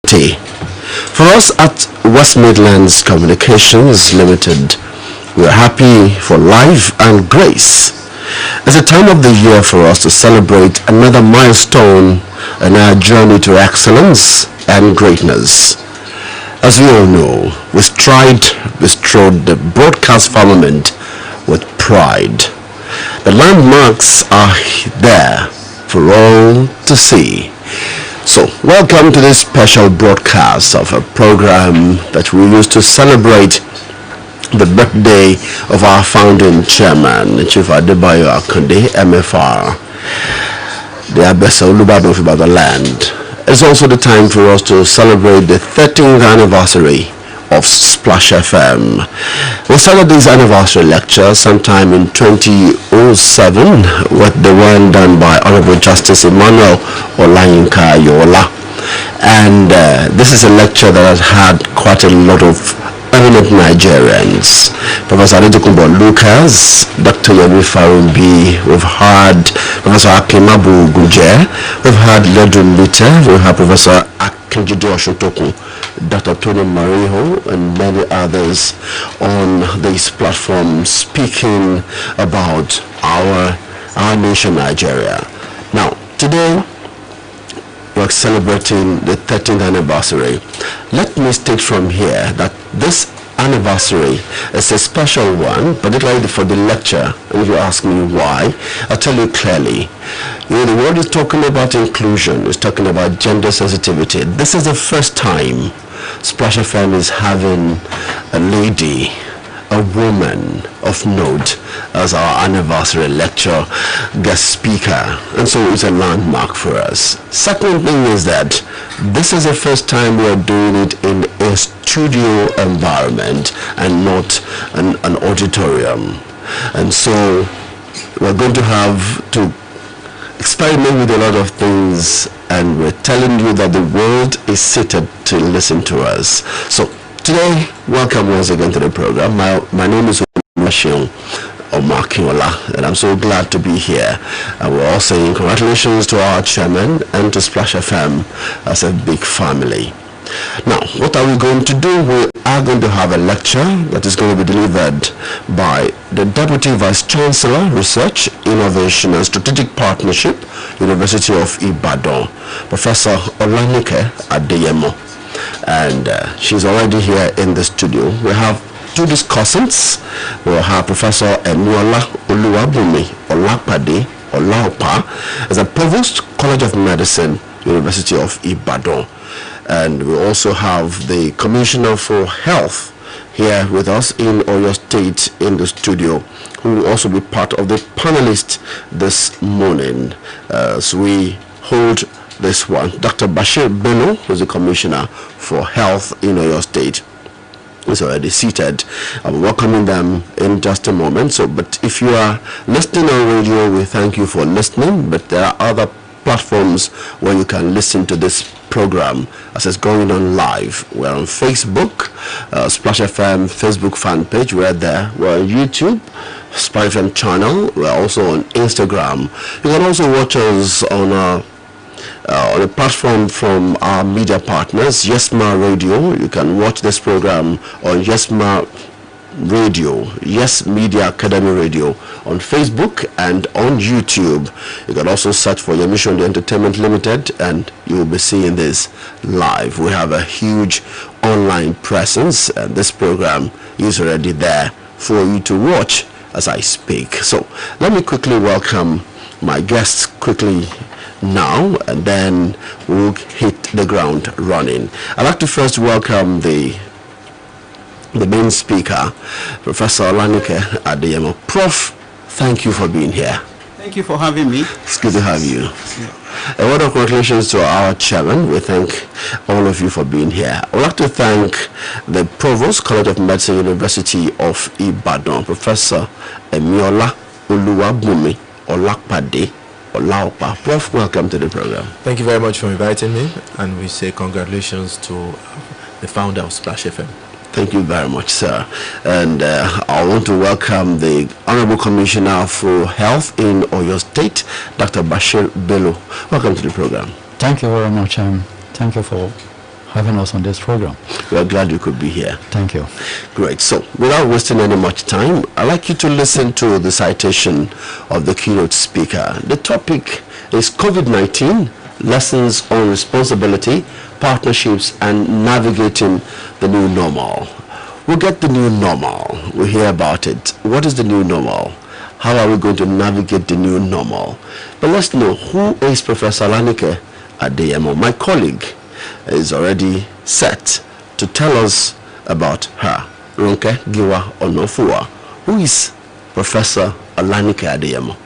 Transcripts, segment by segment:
stay. For us at West Midlands Communications Limited, we are happy for life and grace. It's a time of the year for us to celebrate another milestone in our journey to excellence and greatness. As we all know, we strode the broadcast firmament with pride. The landmarks are there for all to see. So, welcome to this special broadcast of a program that we use to celebrate the birthday of our founding chairman, Chief Adebayo Akonde, MFR, the Abesa Olubadun of the land. It's also the time for us to celebrate the 13th anniversary of Splash FM. We started this anniversary lecture sometime in 2007 with the one done by Honorable Justice Emmanuel Olayinka Yola. And this is a lecture that has had quite a lot of eminent Nigerians. Professor Adetukumbo Lucas, Dr. Yemi Farumbi, we've had Professor Akimabu Guje, we've had Ledun Lite, we've had Professor Akinjido Oshotoku, Dr. Tony Mariho, and many others on this platform speaking about our nation, Nigeria. Now, today, we're celebrating the 13th anniversary. Let me state from here that this anniversary is a special one, particularly for the lecture. And if you ask me why, I'll tell you clearly. You know, the world is talking about inclusion, it's talking about gender sensitivity. This is the first time Splash FM is having a lady, a woman of note as our anniversary lecture guest speaker, and so it's a landmark for us. Second thing is that this is the first time we're doing it in a studio environment and not an auditorium, and so we're going to have to experiment with a lot of things, and we're telling you that the world is seated to listen to us. So today, welcome once again to the program. My name is Omashion Omakinola, and I'm so glad to be here. And we're all saying congratulations to our chairman and to Splash FM as a big family. Now, what are we going to do? We are going to have a lecture that is going to be delivered by the Deputy Vice Chancellor, Research, Innovation and Strategic Partnership, University of Ibadan, Professor Olanike Adeyemo. And she's already here in the studio. We have two discussants. We'll have Professor Eniola Oluwabumi Olapade Olaopa as a Provost, College of Medicine, University of Ibadan. And we also have the Commissioner for Health here with us in Oyo State in the studio, who will also be part of the panelists this morning. So we hold this one. Dr. Bashir Bello, who is the Commissioner for Health in Oyo State, is already seated. I'm welcoming them in just a moment. So, but if you are listening on radio, we thank you for listening. But there are other platforms where you can listen to this program as it's going on live. We're on Facebook, Splash FM Facebook fan page. We're there. We're on YouTube, Splash FM channel. We're also on Instagram. You can also watch us on a platform from our media partners, Yesma Radio. You can watch this program on Yesma Radio, Yes Media Academy Radio, on Facebook and on YouTube. You can also search for Yemission Entertainment Limited and you will be seeing this live. We have a huge online presence and this program is already there for you to watch as I speak. So let me quickly welcome my guests quickly now, and then we'll hit the ground running. I'd like to first welcome the main speaker, Professor Olanike Adeyemo. Prof, thank you for being here. Thank you for having me. It's good to have you. Yeah. A word of congratulations to our chairman. We thank all of you for being here. I would like to thank the Provost, College of Medicine, University of Ibadan, Professor Eniola Oluwabumi Olapade Olaopa. Prof, welcome to the program. Thank you very much for inviting me, and we say congratulations to the founder of Splash FM. Thank you very much, sir. And I want to welcome the Honorable Commissioner for Health in Oyo State, Dr. Bashir Bello. Welcome to the program. Thank you very much. Thank you for having us on this program. We are glad you could be here. Thank you. Great. So, without wasting any much time, I'd like you to listen to the citation of the keynote speaker. The topic is COVID-19, lessons on responsibility, partnerships, and navigating the new normal. We'll get the new normal. We'll hear about it. What is the new normal? How are we going to navigate the new normal? But let's know, who is Professor Olanike Adeyemo? My colleague is already set to tell us about her. Ronke Giwa Onofua. Who is Professor Olanike Adeyemo?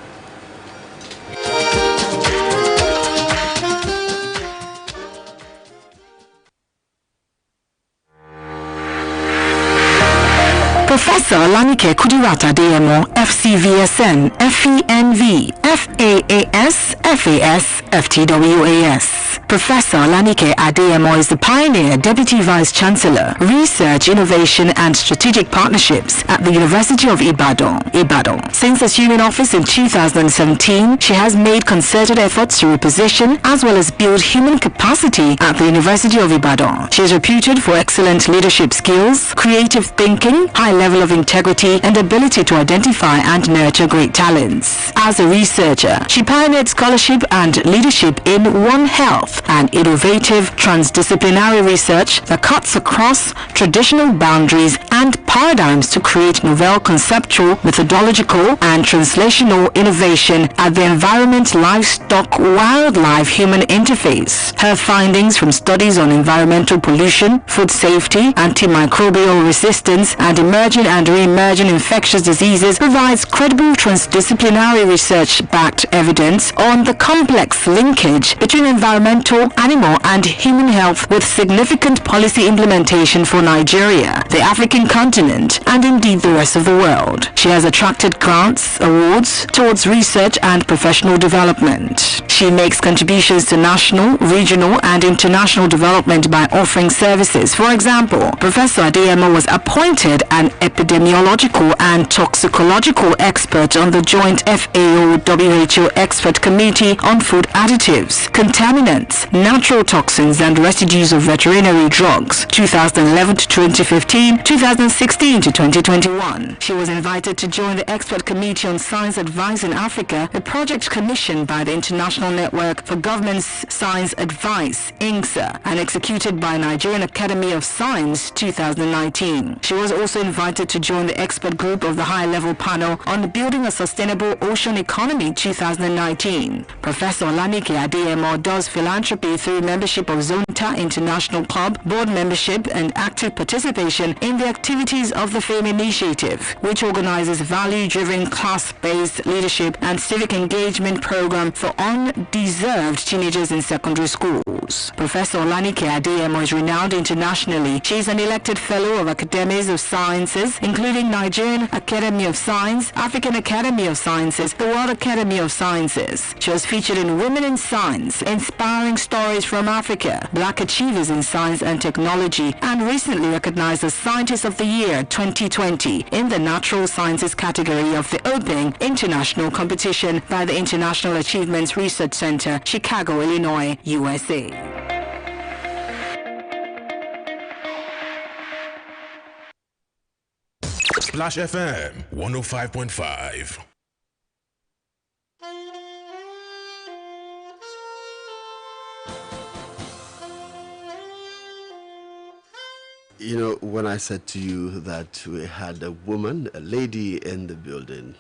Professor Olanike Kudirat Adeyemo, FCVSN, FENV, FAAS, FAS, FTWAS. Professor Olanike Adeyemo is the pioneer Deputy Vice Chancellor, Research, Innovation and Strategic Partnerships at the University of Ibadan. Since assuming office in 2017, she has made concerted efforts to reposition as well as build human capacity at the University of Ibadan. She is reputed for excellent leadership skills, creative thinking, high level of integrity, and ability to identify and nurture great talents. As a researcher, she pioneered scholarship and leadership in One Health, an innovative transdisciplinary research that cuts across traditional boundaries and paradigms to create novel conceptual, methodological, and translational innovation at the environment, livestock, wildlife human interface. Her findings from studies on environmental pollution, food safety, antimicrobial resistance, and emerging and re-emerging infectious diseases provides credible transdisciplinary research-backed evidence on the complex linkage between environmental, animal, and human health, with significant policy implementation for Nigeria, the African continent, and indeed the rest of the world. She has attracted grants, awards towards research and professional development. She makes contributions to national, regional, and international development by offering services. For example, Professor Adeyemo was appointed an epidemiological and toxicological expert on the joint FAO-WHO Expert Committee on Food Additives, Contaminants, Natural Toxins, and Residues of Veterinary Drugs, 2011 to 2015, 2016 to 2021. She was invited to join the Expert Committee on Science Advice in Africa, a project commissioned by the International Network for Government's Science Advice, INGSA, and executed by Nigerian Academy of Science, 2019. She was also invited to join the expert group of the high-level panel on building a sustainable ocean economy, 2019. Professor Olanike Adeyemo does philanthropy through membership of Zonta International Club, board membership, and active participation in the activities of the FAME Initiative, which organizes value-driven, class-based leadership and civic engagement program for undeserved teenagers in secondary schools. Professor Olanike Adeyemo is renowned internationally. She is an elected fellow of Academies of Sciences, including Nigerian Academy of Science, African Academy of Sciences, the World Academy of Sciences. She was featured in Women in Science, Inspiring Stories from Africa, Black Achievers in Science and Technology, and recently recognized as Scientist of the Year 2020 in the Natural Sciences category of the Open International Competition by the International Achievements Research Center, Chicago, Illinois, USA. Splash FM 105.5. You know, when I said to you that we had a woman, a lady in the building,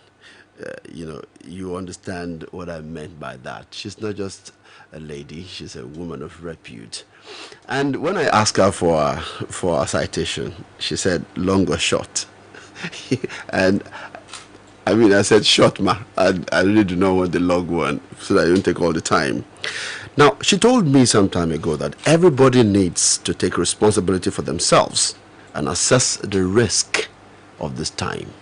you understand what I meant by that. She's not just a lady, she's a woman of repute. And when I asked her for a citation, she said long or short. And I mean, I said short, ma. I really do not want the long one so that I don't take all the time. Now, she told me some time ago that everybody needs to take responsibility for themselves and assess the risk of this time.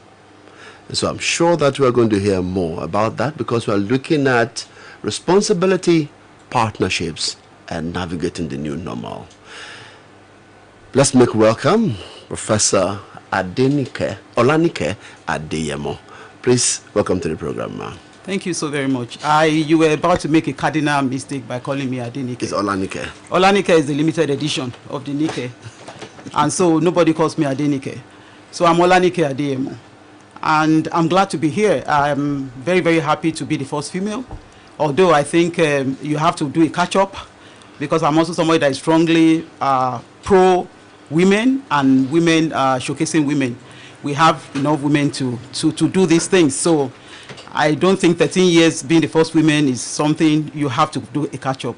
And so I'm sure that we're going to hear more about that, because we're looking at responsibility, partnerships, and navigating the new normal. Let's make welcome Professor Olanike Adeyemo. Please welcome to the program, ma'am. Thank you so very much. You were about to make a cardinal mistake by calling me Adenike. It's Olanike. Olanike is the limited edition of the Nike. And so nobody calls me Adenike. So I'm Olanike Adeyemo. And I'm glad to be here. I'm very, very happy to be the first female. Although I think you have to do a catch-up, because I'm also somebody that is strongly pro-women and women showcasing women. We have enough women to do these things. So I don't think 13 years being the first woman is something you have to do a catch-up.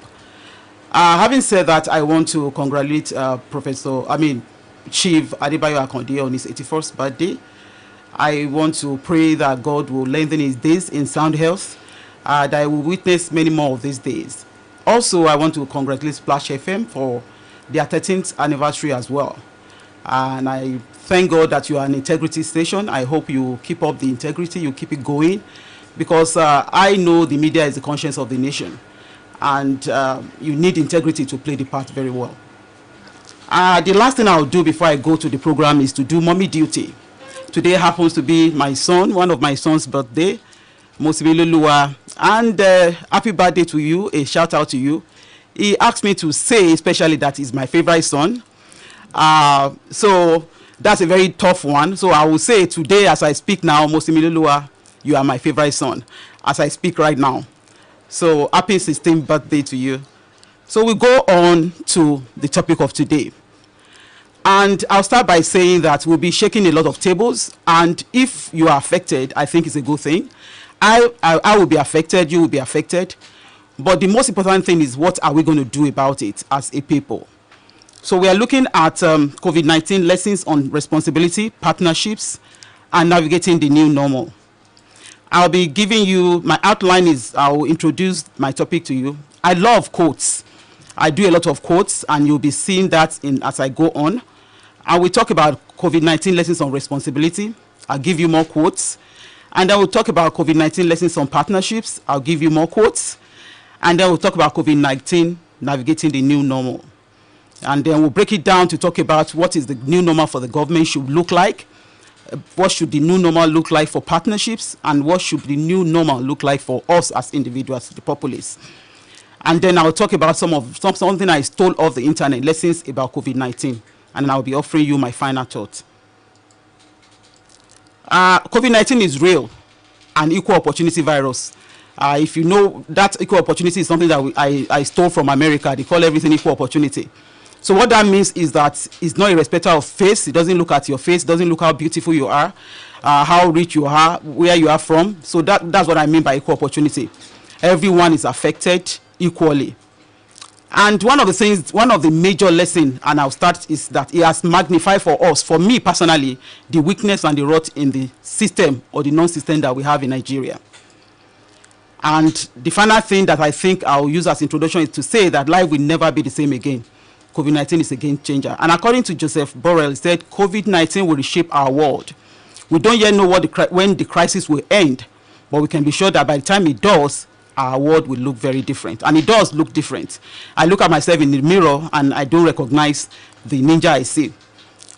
Having said that, I want to congratulate Chief Adebayo Akonde on his 81st birthday. I want to pray that God will lengthen his days in sound health, that I will witness many more of these days. Also, I want to congratulate Splash FM for their 13th anniversary as well. And I thank God that you are an integrity station. I hope you keep up the integrity, you keep it going, because I know the media is the conscience of the nation, and you need integrity to play the part very well. The last thing I'll do before I go to the program is to do mommy duty. Today happens to be my son, one of my son's birthday, Mosibiluluwa, and happy birthday to you, a shout out to you. He asked me to say especially that he's my favorite son. So that's a very tough one. So I will say today as I speak now, Mosibiluluwa, you are my favorite son as I speak right now. So happy 16th birthday to you. So we go on to the topic of today. And I'll start by saying that we'll be shaking a lot of tables. And if you are affected, I think it's a good thing. I will be affected, you will be affected. But the most important thing is, what are we going to do about it as a people? So we are looking at COVID-19 lessons on responsibility, partnerships, and navigating the new normal. I'll be giving you, my outline is, I will introduce my topic to you. I love quotes. I do a lot of quotes, and you'll be seeing that as I go on. I will talk about COVID-19 lessons on responsibility. I'll give you more quotes. And then we'll talk about COVID-19 lessons on partnerships. I'll give you more quotes. And then we'll talk about COVID-19 navigating the new normal. And then we'll break it down to talk about what is the new normal for the government should look like, what should the new normal look like for partnerships, and what should the new normal look like for us as individuals, the populace. And then I'll talk about something I stole off the internet, lessons about COVID-19, and I'll be offering you my final thoughts. COVID-19 is real, an equal opportunity virus. If you know, that equal opportunity is something that I stole from America. They call everything equal opportunity. So what that means is that it's not irrespective of face. It doesn't look at your face. It doesn't look how beautiful you are, how rich you are, where you are from. So that's what I mean by equal opportunity. Everyone is affected equally. And one of the major lessons, and I'll start, is that it has magnified for us, for me personally, the weakness and the rot in the system or the non-system that we have in Nigeria. And the final thing that I think I'll use as introduction is to say that life will never be the same again. COVID-19 is a game changer. And according to Joseph Borrell, he said COVID-19 will reshape our world. We don't yet know when the crisis will end, but we can be sure that by the time it does, our world will look very different. And it does look different. I look at myself in the mirror and I don't recognize the ninja I see.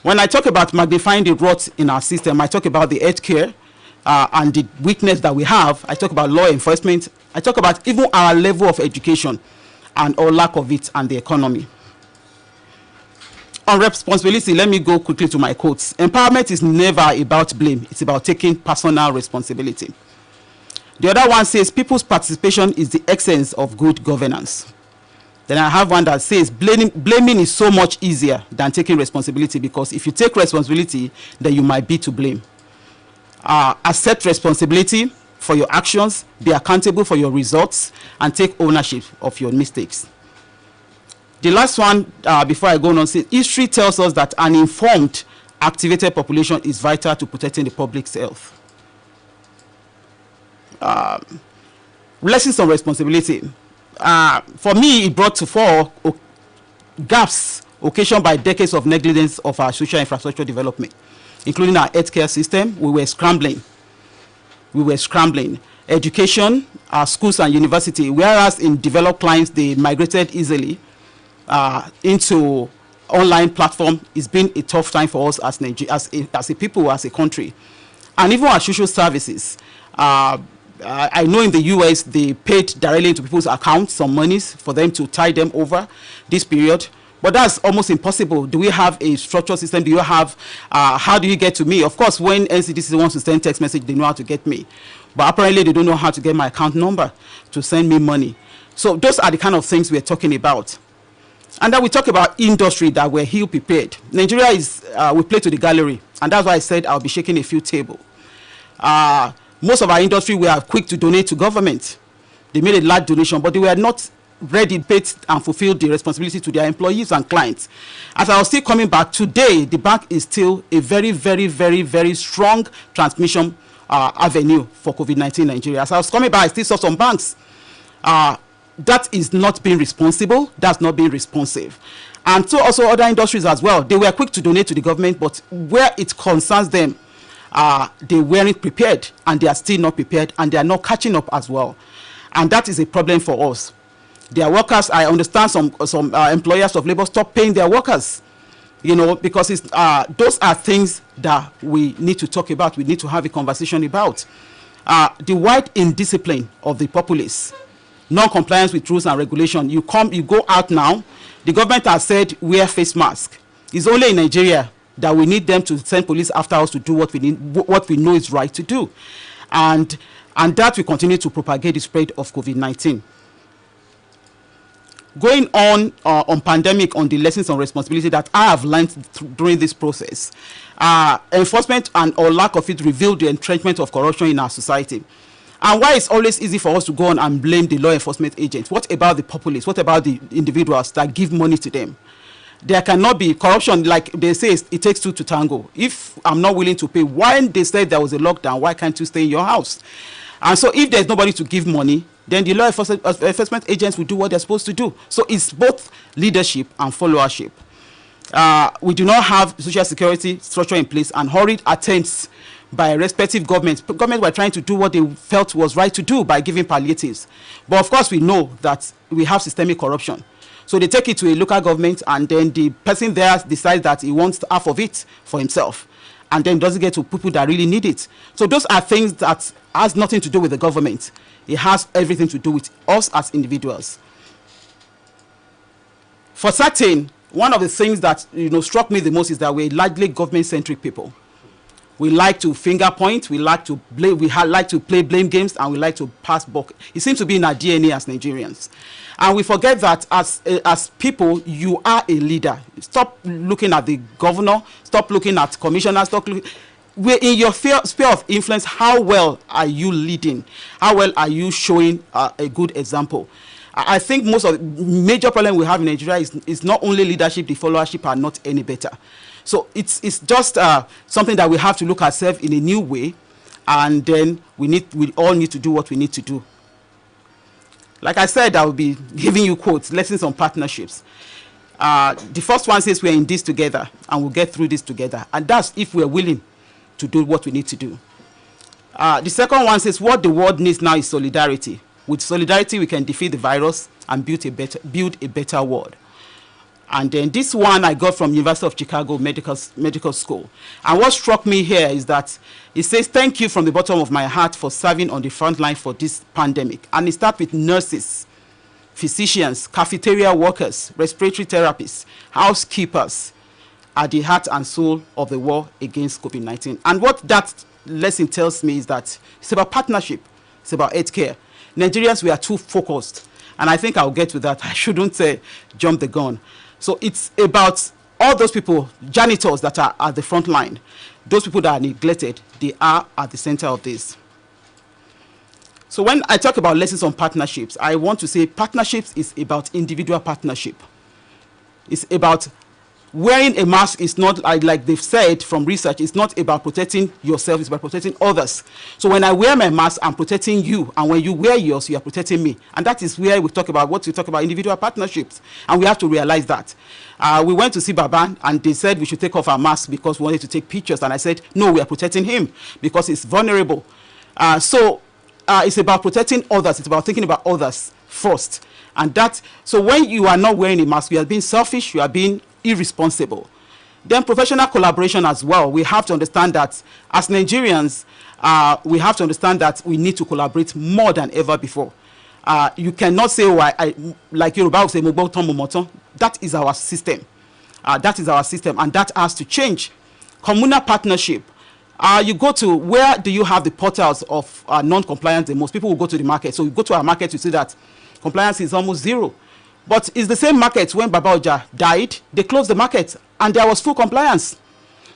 When I talk about magnifying the rot in our system, I talk about the healthcare and the weakness that we have. I talk about law enforcement. I talk about even our level of education and or lack of it, and the economy. On responsibility, let me go quickly to my quotes. Empowerment is never about blame. It's about taking personal responsibility. The other one says people's participation is the essence of good governance. Then I have one that says blaming is so much easier than taking responsibility, because if you take responsibility, then you might be to blame. Accept responsibility for your actions, be accountable for your results, and take ownership of your mistakes. The last one, before I go on, says history tells us that an informed, activated population is vital to protecting the public's health. Lessons on responsibility. For me, it brought to fore gaps occasioned by decades of negligence of our social infrastructure development, including our healthcare system. We were scrambling. Education, our schools and university, whereas in developed clients, they migrated easily into online platform. It's been a tough time for us as a people, as a country. And even our social services, I know in the US they paid directly into people's accounts some monies for them to tide them over this period. But that's almost impossible. Do we have a structured system? Do you have, how do you get to me? Of course, when NCDC wants to send text message, they know how to get me. But apparently they don't know how to get my account number to send me money. So those are the kind of things we're talking about. And then we talk about industry that we're ill prepared. Nigeria is, we play to the gallery. And that's why I said I'll be shaking a few tables. Most of our industry were quick to donate to government. They made a large donation, but they were not ready, paid, and fulfilled the responsibility to their employees and clients. As I was still coming back, today, the bank is still a very, very, very, very strong transmission avenue for COVID-19 in Nigeria. As I was coming back, I still saw some banks. That is not being responsible. That's not being responsive. And so also other industries as well. They were quick to donate to the government, but where it concerns them, they weren't prepared, and they are still not prepared, and they are not catching up as well. And that is a problem for us. Their workers, I understand some employers of labor stop paying their workers, you know, because it's, those are things that we need to talk about. We need to have a conversation about. The wide indiscipline of the populace, non-compliance with rules and regulation. You go out now, the government has said wear face mask. It's only in Nigeria that we need them to send police after us to do what we need, what we know is right to do. And that will continue to propagate the spread of COVID-19. Going on pandemic, on the lessons on responsibility that I have learned during this process, enforcement or lack of it revealed the entrenchment of corruption in our society. And why it's always easy for us to go on and blame the law enforcement agents. What about the populace? What about the individuals that give money to them? There cannot be corruption, like they say, it takes two to tango. If I'm not willing to pay, when they said there was a lockdown, why can't you stay in your house? And so if there's nobody to give money, then the law enforcement agents will do what they're supposed to do. So it's both leadership and followership. We do not have social security structure in place, and hurried attempts by respective governments. Governments were trying to do what they felt was right to do by giving palliatives. But of course, we know that we have systemic corruption. So they take it to a local government, and then the person there decides that he wants half of it for himself, and then doesn't get to people that really need it. So those are things that has nothing to do with the government. It has everything to do with us as individuals. For certain, one of the things that struck me the most is that we're largely government-centric people. We like to finger point, we like to blame, like to play blame games, and we like to pass buck. It seems to be in our DNA as Nigerians. And we forget that as people, you are a leader. Stop looking at the governor, stop looking at commissioners, stop looking. We're in your sphere of influence. How well are you leading? How well are you showing a good example? I think most of the major problem we have in Nigeria is not only leadership, the followership are not any better. So it's just something that we have to look at ourselves in a new way, and then we all need to do what we need to do. Like I said, I will be giving you quotes, lessons on partnerships. The first one says we're in this together, and we'll get through this together. And that's if we're willing to do what we need to do. The second one says what the world needs now is solidarity. With solidarity, we can defeat the virus and build a better world. And then this one I got from University of Chicago Medical School. And what struck me here is that it says, thank you from the bottom of my heart for serving on the front line for this pandemic. And it starts with nurses, physicians, cafeteria workers, respiratory therapists, housekeepers are the heart and soul of the war against COVID-19. And what that lesson tells me is that it's about partnership. It's about healthcare. Nigerians, we are too focused. And I think I'll get to that. I shouldn't jump the gun. So it's about all those people, janitors that are at the front line, those people that are neglected, they are at the center of this. So when I talk about lessons on partnerships, I want to say partnerships is about individual partnership. It's about wearing a mask is not, like they've said from research, it's not about protecting yourself, it's about protecting others. So when I wear my mask, I'm protecting you. And when you wear yours, you are protecting me. And that is where we talk about what we talk about individual partnerships. And we have to realize that. We went to see Baba, and they said we should take off our masks because we wanted to take pictures. And I said, no, we are protecting him because he's vulnerable. So it's about protecting others. It's about thinking about others first. And that, so when you are not wearing a mask, you are being selfish, you are being irresponsible. Then professional collaboration as well. We have to understand that as Nigerians, we have to understand that we need to collaborate more than ever before. You cannot say, oh, like Yoruba would say, that is our system. That is our system, and that has to change. Communal partnership. You go to, where do you have the portals of non-compliance the most? People will go to the market. So you go to our market, you see that compliance is almost zero. But it's the same market when Baba Oja died, they closed the market and there was full compliance.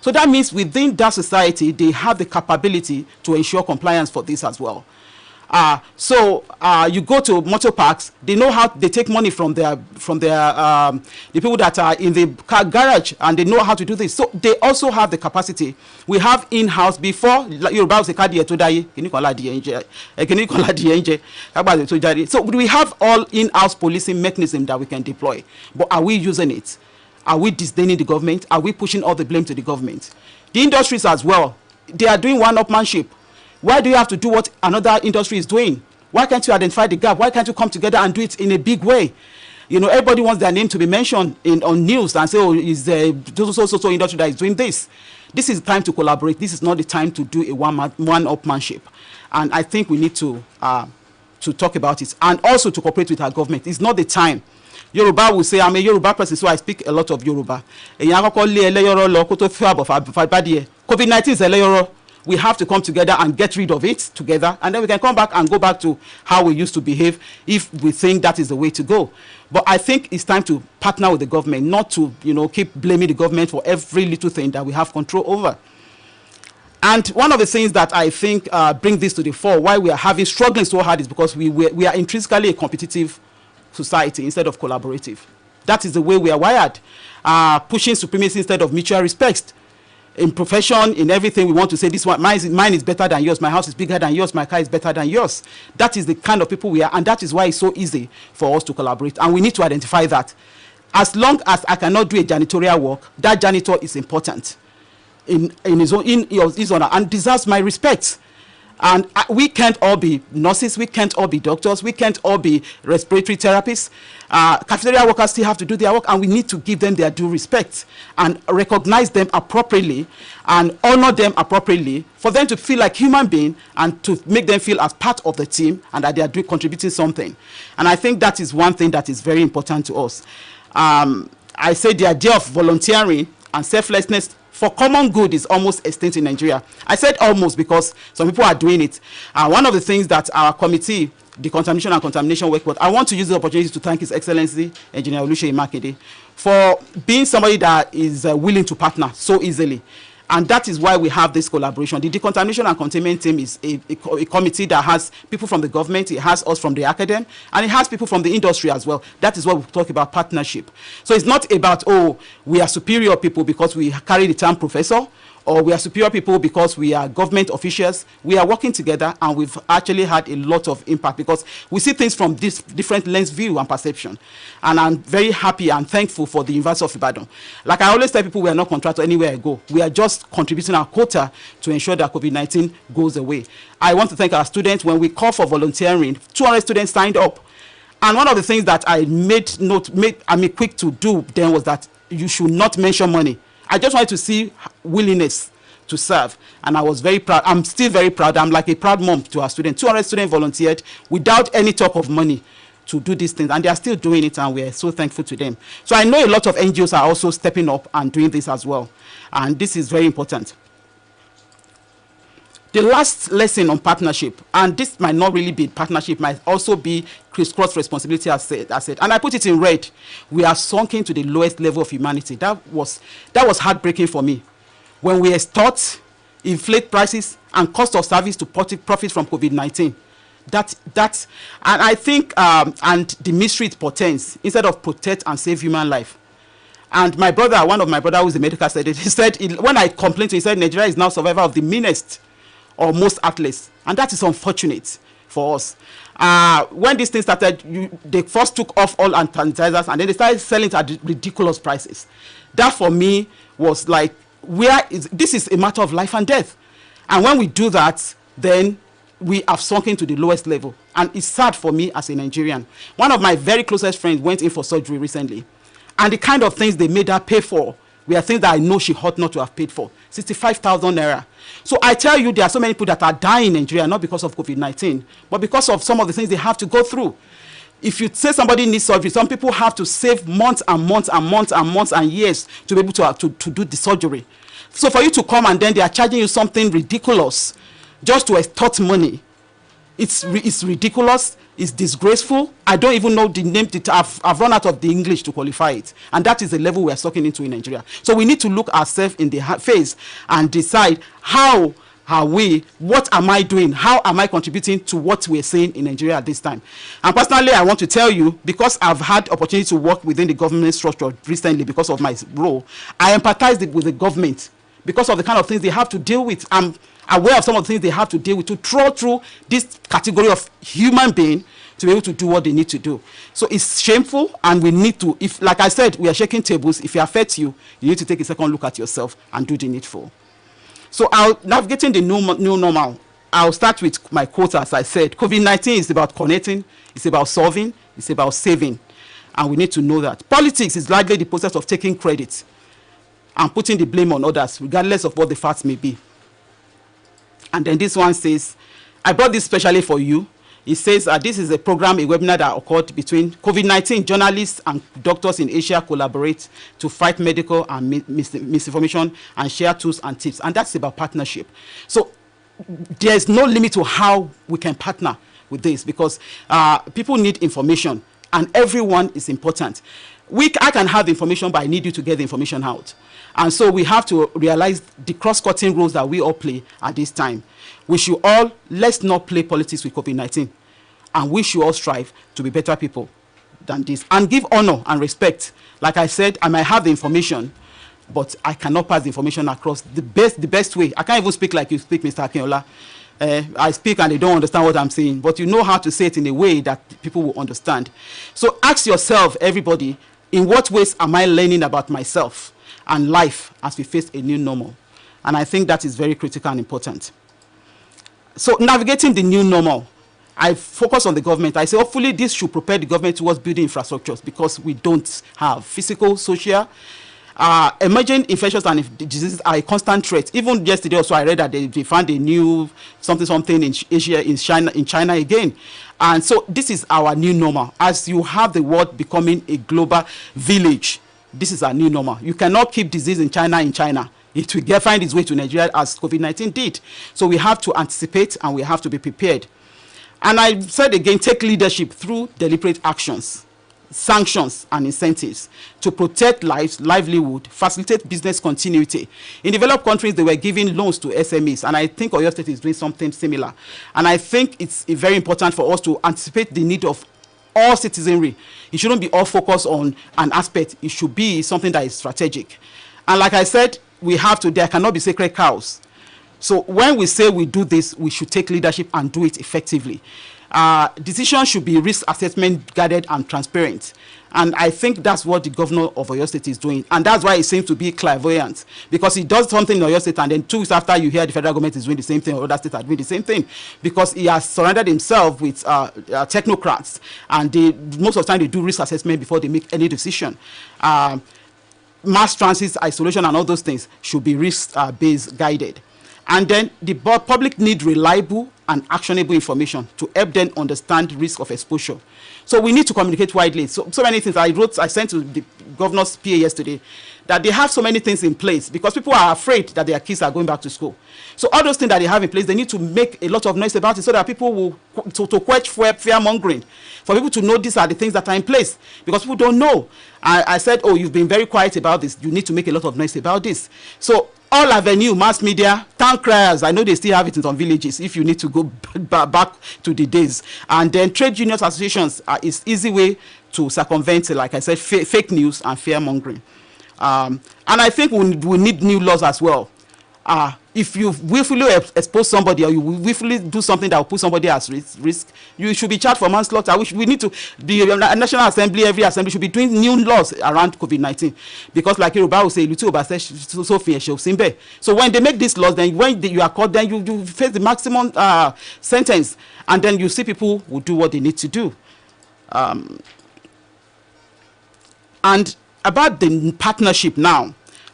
So that means within that society, they have the capability to ensure compliance for this as well. You go to motor parks, they know how they take money from their the people that are in the car garage, and they know how to do this. So they also have the capacity. We have in-house before so we have all in-house policing mechanism that we can deploy. But are we using it? Are we disdaining the government? Are we pushing all the blame to the government? The industries as well, they are doing one-upmanship. Why do you have to do what another industry is doing? Why can't you identify the gap? Why can't you come together and do it in a big way? You know, everybody wants their name to be mentioned on news and say, oh, is the so industry that is doing this. This is the time to collaborate. This is not the time to do a one-upmanship. And I think we need to talk about it and also to cooperate with our government. It's not the time. Yoruba will say, I'm a Yoruba person, so I speak a lot of Yoruba. COVID-19 is a we have to come together and get rid of it together, and then we can come back and go back to how we used to behave if we think that is the way to go. But I think it's time to partner with the government, not to, you know, keep blaming the government for every little thing that we have control over. And one of the things that I think bring this to the fore, why we are struggling so hard, is because we are intrinsically a competitive society instead of collaborative. That is the way we are wired, pushing supremacy instead of mutual respect. In profession, in everything, we want to say this one, mine is better than yours, my house is bigger than yours, my car is better than yours. That is the kind of people we are, and that is why it's so easy for us to collaborate. And we need to identify that. As long as I cannot do a janitorial work, that janitor is important in his honor and deserves my respect. And we can't all be nurses, we can't all be doctors, we can't all be respiratory therapists. Cafeteria workers still have to do their work, and we need to give them their due respect and recognize them appropriately and honor them appropriately for them to feel like human beings and to make them feel as part of the team and that they are contributing something. And I think that is one thing that is very important to us. I say the idea of volunteering and selflessness for common good is almost extinct in Nigeria. I said almost because some people are doing it. One of the things that our committee, the Contamination and Contamination Work, I want to use the opportunity to thank His Excellency, Engineer Oluseyi Makinde, for being somebody that is willing to partner so easily. And that is why we have this collaboration. The Decontamination and Containment Team is a committee that has people from the government, it has us from the academy, and it has people from the industry as well. That is what we talk about partnership. So it's not about, oh, we are superior people because we carry the term professor, or we are superior people because we are government officials. We are working together, and we've actually had a lot of impact because we see things from this different lens view and perception. And I'm very happy and thankful for the University of Ibadan. Like I always tell people, we are not contracted anywhere I go. We are just contributing our quota to ensure that COVID-19 goes away. I want to thank our students. When we call for volunteering, 200 students signed up. And one of the things that I made quick to do then was that you should not mention money. I just wanted to see willingness to serve, and I was very proud. I'm still very proud. I'm like a proud mom to our students. 200 students volunteered without any talk of money to do these things, and they are still doing it, and we're so thankful to them. So I know a lot of NGOs are also stepping up and doing this as well, and this is very important. The last lesson on partnership, and this might not really be partnership, might also be crisscross responsibility, as said, and I put it in red. We are sunken to the lowest level of humanity. That was heartbreaking for me. When we extort, inflate prices, and cost of service to profit from COVID-19, and I think, and the mystery it portends, instead of protect and save human life. And my brother, one of my brother who is a medical student, he said, when I complained to him, he said, Nigeria is now survivor of the meanest or most athletes, and that is unfortunate for us. When this thing started, they first took off all sanitizers, and then they started selling it at ridiculous prices. That for me was like, this is a matter of life and death. And when we do that, then we have sunk into the lowest level. And it's sad for me as a Nigerian. One of my very closest friends went in for surgery recently, and the kind of things they made her pay for are things that I know she ought not to have paid for. 65,000 naira. So I tell you, there are so many people that are dying in Nigeria, not because of COVID-19, but because of some of the things they have to go through. If you say somebody needs surgery, some people have to save months and months and months and months and years to be able to do the surgery. So for you to come and then they are charging you something ridiculous just to extort money, it's ridiculous, it's disgraceful. I don't even know the name. I've run out of the English to qualify it. And that is the level we are sucking into in Nigeria. So we need to look ourselves in the face and decide how are we, what am I doing, how am I contributing to what we're saying in Nigeria at this time. And personally, I want to tell you, because I've had opportunity to work within the government structure recently because of my role, I empathize with the government because of the kind of things they have to deal with. I'm aware of some of the things they have to deal with to throw through this category of human being to be able to do what they need to do. So it's shameful, and we need to, if, like I said, we are shaking tables. If it affects you, you need to take a second look at yourself and do the needful. So navigating the new normal, I'll start with my quote. As I said, COVID-19 is about connecting, it's about solving, it's about saving. And we need to know that. Politics is largely the process of taking credit and putting the blame on others, regardless of what the facts may be. And then this one says, I brought this specially for you. It says this is a program, a webinar that occurred between COVID-19 journalists and doctors in Asia collaborate to fight medical and misinformation and share tools and tips. And that's about partnership. So there's no limit to how we can partner with this, because people need information and everyone is important. I can have the information, but I need you to get the information out. And so we have to realize the cross-cutting roles that we all play at this time. We should all, let's not play politics with COVID-19. And we should all strive to be better people than this. And give honor and respect. Like I said, I might have the information, but I cannot pass the information across the best way. I can't even speak like you speak, Mr. Akinola. I speak and they don't understand what I'm saying. But you know how to say it in a way that people will understand. So ask yourself, everybody, in what ways am I learning about myself and life as we face a new normal? And I think that is very critical and important. So navigating the new normal, I focus on the government. I say hopefully this should prepare the government towards building infrastructures, because we don't have physical, social, emerging infections and diseases are a constant threat. Even yesterday also I read that they found a new something in Asia, in China again. And so this is our new normal. As you have the world becoming a global village, this is our new normal. You cannot keep disease in China. It will find its way to Nigeria as COVID-19 did. So we have to anticipate and we have to be prepared. And I said again, take leadership through deliberate actions, sanctions and incentives to protect lives, livelihood, facilitate business continuity. In developed countries, they were giving loans to SMEs, and I think Oyo State is doing something similar. And I think it's very important for us to anticipate the need of all citizenry. It shouldn't be all focused on an aspect. It should be something that is strategic. And like I said, there cannot be sacred cows. So when we say we do this, we should take leadership and do it effectively. Decisions should be risk assessment guided and transparent. And I think that's what the governor of Oyo State is doing. And that's why it seems to be clairvoyant. Because he does something in Oyo State and then 2 weeks after you hear the federal government is doing the same thing, or other states are doing the same thing. Because he has surrounded himself with technocrats. And most of the time they do risk assessment before they make any decision. Mass transit, isolation and all those things should be risk-based guided. And then the public need reliable and actionable information to help them understand risk of exposure. So we need to communicate widely. So many things I sent to the governor's PA yesterday, that they have so many things in place because people are afraid that their kids are going back to school. So all those things that they have in place, they need to make a lot of noise about it so that people will, to quench fear mongering, for people to know these are the things that are in place, because people don't know. I said, oh, you've been very quiet about this. You need to make a lot of noise about this. So all avenue, mass media, town criers, I know they still have it in some villages if you need to go back to the days. And then trade unions associations is easy way to circumvent, like I said, fake news and fear mongering. And I think we need new laws as well. If you willfully expose somebody, or you willfully do something that will put somebody at risk, you should be charged for manslaughter. We need to, the National Assembly, every assembly should be doing new laws around COVID-19. Because like Yoruba will say, so when they make these laws, then when you are caught, then you face the maximum sentence. And then you see people will do what they need to do. And about the partnership now,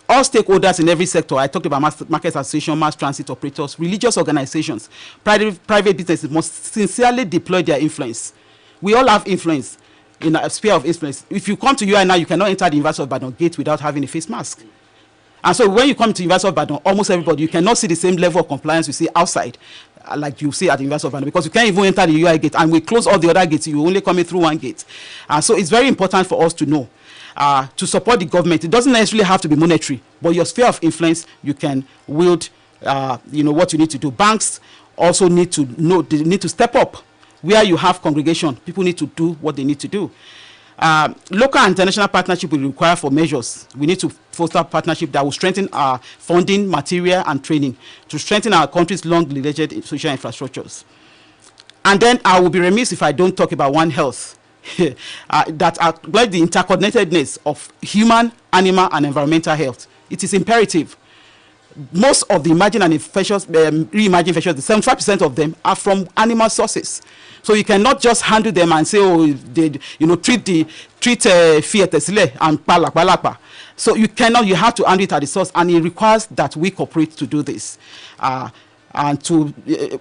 all stakeholders in every sector. I talked about market association, mass transit operators, religious organizations, private businesses must sincerely deploy their influence. We all have influence in a sphere of influence. If you come to UI now, you cannot enter the University of Ibadan gate without having a face mask. And so when you come to University of Ibadan, almost everybody, you cannot see the same level of compliance you see outside, like you see at the University of Ibadan, because you can't even enter the UI gate, and we close all the other gates. You only come in through one gate. So it's very important for us to know, to support the government. It doesn't necessarily have to be monetary, but your sphere of influence, you can wield, what you need to do. Banks also need to know, they need to step up. Where you have congregation, people need to do what they need to do. Local and international partnership will require for measures. We need to foster partnership that will strengthen our funding, material, and training to strengthen our country's long-related social infrastructures. And then I will be remiss if I don't talk about One Health, that are like the interconnectedness of human, animal, and environmental health. It is imperative. Most of the emerging and infectious, re-emerging infections, 75% of them are from animal sources. So you cannot just handle them and say, oh, they, treat fear and palakpa. So you cannot. You have to handle it at the source, and it requires that we cooperate to do this. And to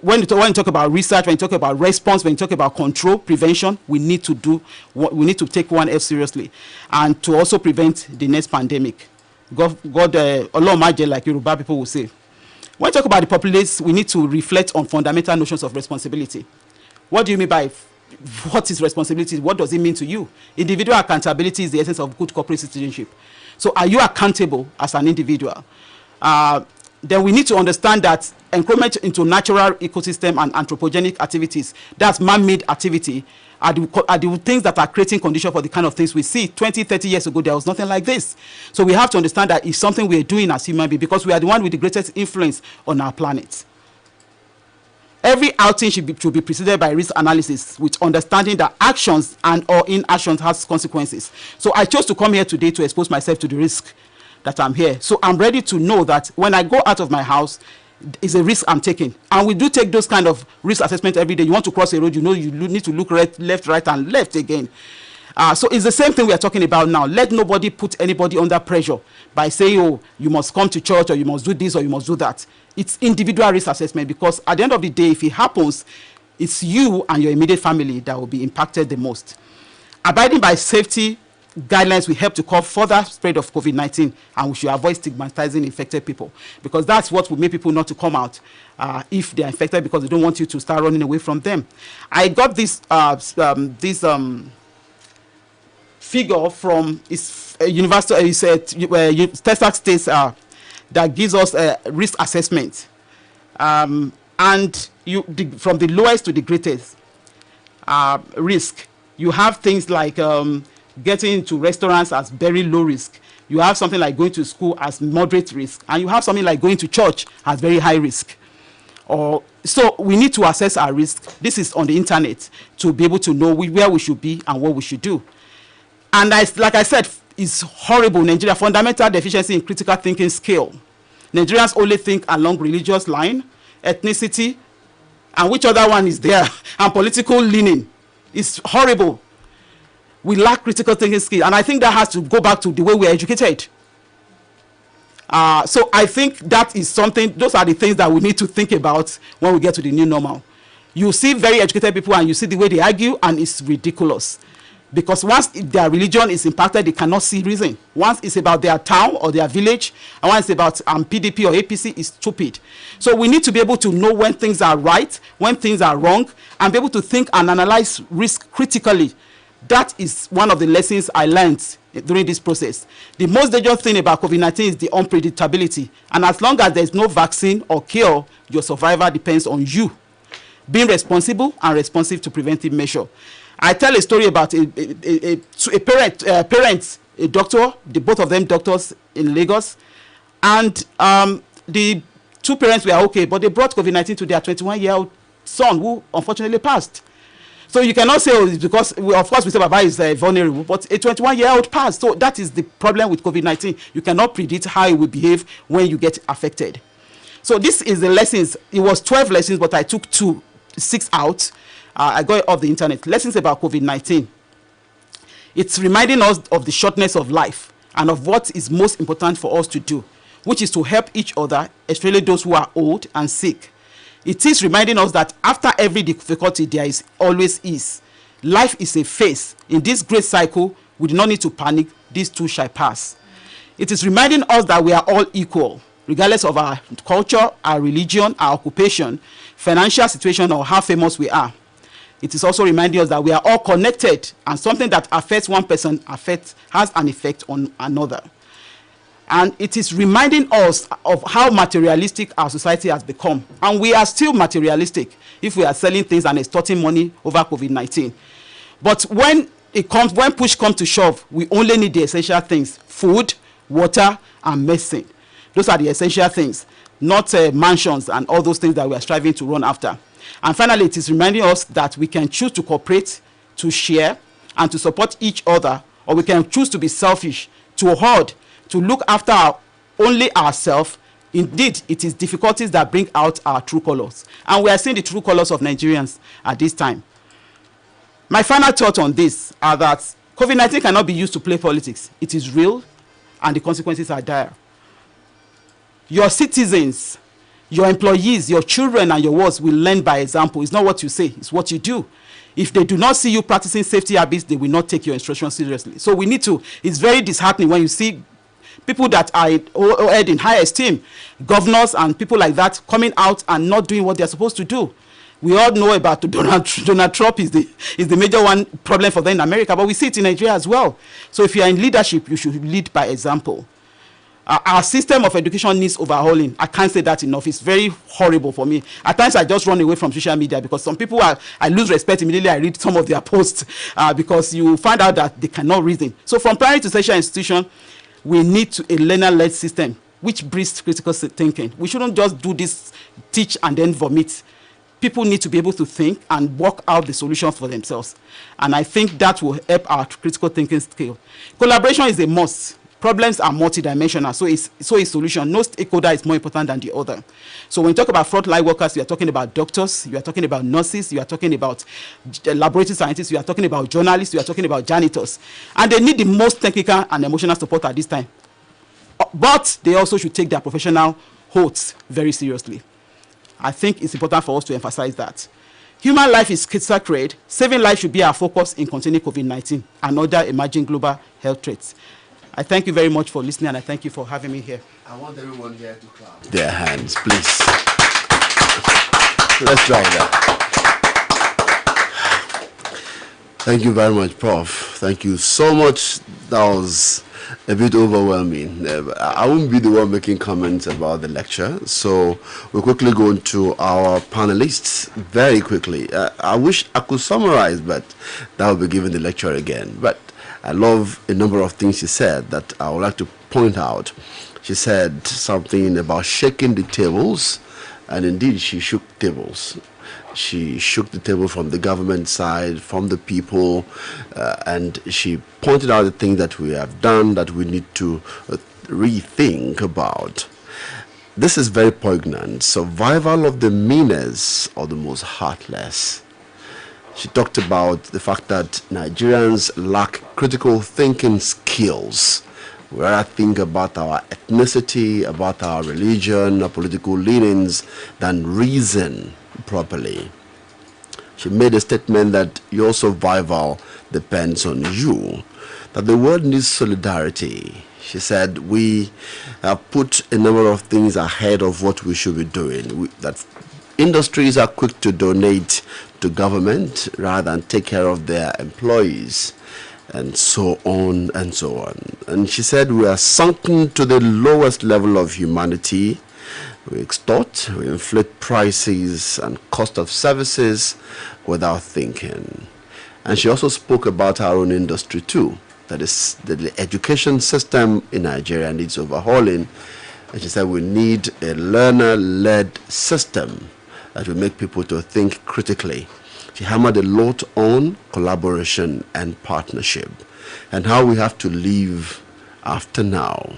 when you talk about research, when you talk about response, when you talk about control, prevention, we need to take One Health seriously, and to also prevent the next pandemic. God, like Yoruba people will say. When you talk about the populace, we need to reflect on fundamental notions of responsibility. What do you mean by what is responsibility? What does it mean to you? Individual accountability is the essence of good corporate citizenship. So are you accountable as an individual? Then we need to understand that encroachment into natural ecosystem and anthropogenic activities, that's man-made activity, are the things that are creating conditions for the kind of things we see. 20, 30 years ago, there was nothing like this. So we have to understand that it's something we are doing as human beings, because we are the one with the greatest influence on our planet. Every outing should be preceded by risk analysis with understanding that actions and or inactions has consequences. So I chose to come here today to expose myself to the risk that I'm here. So I'm ready to know that when I go out of my house, it's a risk I'm taking. And we do take those kind of risk assessment every day. You want to cross a road, you need to look right, left, right, and left again. So it's the same thing we are talking about now. Let nobody put anybody under pressure by saying, oh, you must come to church, or you must do this, or you must do that. It's individual risk assessment, because at the end of the day, if it happens, it's you and your immediate family that will be impacted the most. Abiding by safety guidelines will help to curb further spread of COVID-19, and we should avoid stigmatizing infected people, because that's what will make people not to come out if they are infected, because they don't want you to start running away from them. I got this figure from Texas State that gives us a risk assessment, and from the lowest to the greatest risk. You have things like getting into restaurants as very low risk. You have something like going to school as moderate risk, and you have something like going to church as very high risk. So we need to assess our risk. This is on the internet to be able to know where we should be and what we should do. And like I said, it's horrible. Nigeria, fundamental deficiency in critical thinking skill. Nigerians only think along religious line, ethnicity, and which other one is there, and political leaning. It's horrible. We lack critical thinking skill, and I think that has to go back to the way we are educated. So I think that is something, those are the things that we need to think about when we get to the new normal. You see very educated people, and you see the way they argue, and it's ridiculous. Because once their religion is impacted, they cannot see reason. Once it's about their town or their village, and once it's about PDP or APC, it's stupid. So we need to be able to know when things are right, when things are wrong, and be able to think and analyze risk critically. That is one of the lessons I learned during this process. The most dangerous thing about COVID-19 is the unpredictability. And as long as there's no vaccine or cure, your survival depends on you being responsible and responsive to preventive measure. I tell a story about a doctor, both of them doctors in Lagos, and the two parents were okay, but they brought COVID-19 to their 21-year-old son, who unfortunately passed. So you cannot say, oh, it's because, of course, we say Baba is vulnerable, but a 21-year-old passed. So that is the problem with COVID-19. You cannot predict how it will behave when you get affected. So this is the lessons. It was 12 lessons, but I took 6 out. I got it off the internet. Lessons about COVID-19. It's reminding us of the shortness of life and of what is most important for us to do, which is to help each other, especially those who are old and sick. It is reminding us that after every difficulty, there is always ease. Life is a phase. In this great cycle, we do not need to panic. These too shall pass. It is reminding us that we are all equal, regardless of our culture, our religion, our occupation, financial situation, or how famous we are. It is also reminding us that we are all connected, and something that affects one person has an effect on another. And it is reminding us of how materialistic our society has become. And we are still materialistic if we are selling things and extorting money over COVID-19. But when push comes to shove, we only need the essential things: food, water, and medicine. Those are the essential things, not mansions and all those things that we are striving to run after. And finally, it is reminding us that we can choose to cooperate, to share, and to support each other, or we can choose to be selfish, to hoard, to look after only ourselves. Indeed, it is difficulties that bring out our true colors. And we are seeing the true colors of Nigerians at this time. My final thought on this are that COVID-19 cannot be used to play politics. It is real, and the consequences are dire. Your citizens, your employees, your children, and your wards will learn by example. It's not what you say, it's what you do. If they do not see you practicing safety habits, they will not take your instructions seriously. So we need to, it's very disheartening when you see people that are held in high esteem, governors and people like that, coming out and not doing what they're supposed to do. We all know about Donald Trump is the major one problem for them in America, but we see it in Nigeria as well. So if you are in leadership, you should lead by example. Our system of education needs overhauling. I can't say that enough. It's very horrible for me. At times, I just run away from social media because some people, I lose respect immediately. I read some of their posts because you find out that they cannot reason. So from primary to tertiary institution, we need a learner-led system which breeds critical thinking. We shouldn't just do this, teach and then vomit. People need to be able to think and work out the solutions for themselves. And I think that will help our critical thinking skill. Collaboration is a must. Problems are multidimensional, so is solution. No stakeholder is more important than the other. So when you talk about frontline workers, you are talking about doctors, you are talking about nurses, you are talking about laboratory scientists, you are talking about journalists, you are talking about janitors. And they need the most technical and emotional support at this time. But they also should take their professional oaths very seriously. I think it's important for us to emphasize that. Human life is sacred. Saving life should be our focus in containing COVID-19 and other emerging global health threats. I thank you very much for listening, and I thank you for having me here. I want everyone here to clap their hands, please. Let's try that. Thank you very much, Prof. Thank you so much. That was a bit overwhelming. I won't be the one making comments about the lecture, so we'll quickly go into our panelists very quickly. I wish I could summarize, but that will be giving the lecture again. But I love a number of things she said that I would like to point out. She said something about shaking the tables, and indeed she shook tables. She shook the table from the government side, from the people, and she pointed out the things that we have done that we need to rethink about. This is very poignant. Survival of the meanest or the most heartless. She talked about the fact that Nigerians lack critical thinking skills. We rather think about our ethnicity, about our religion, our political leanings, than reason properly. She made a statement that your survival depends on you, that the world needs solidarity. She said we have put a number of things ahead of what we should be doing, that industries are quick to donate to government rather than take care of their employees, and so on and so on. And she said we are sunken to the lowest level of humanity. We extort, we inflate prices and cost of services without thinking. And she also spoke about our own industry too, that is the education system in Nigeria needs overhauling. And she said we need a learner-led system that will make people to think critically. She hammered a lot on collaboration and partnership and how we have to live after now.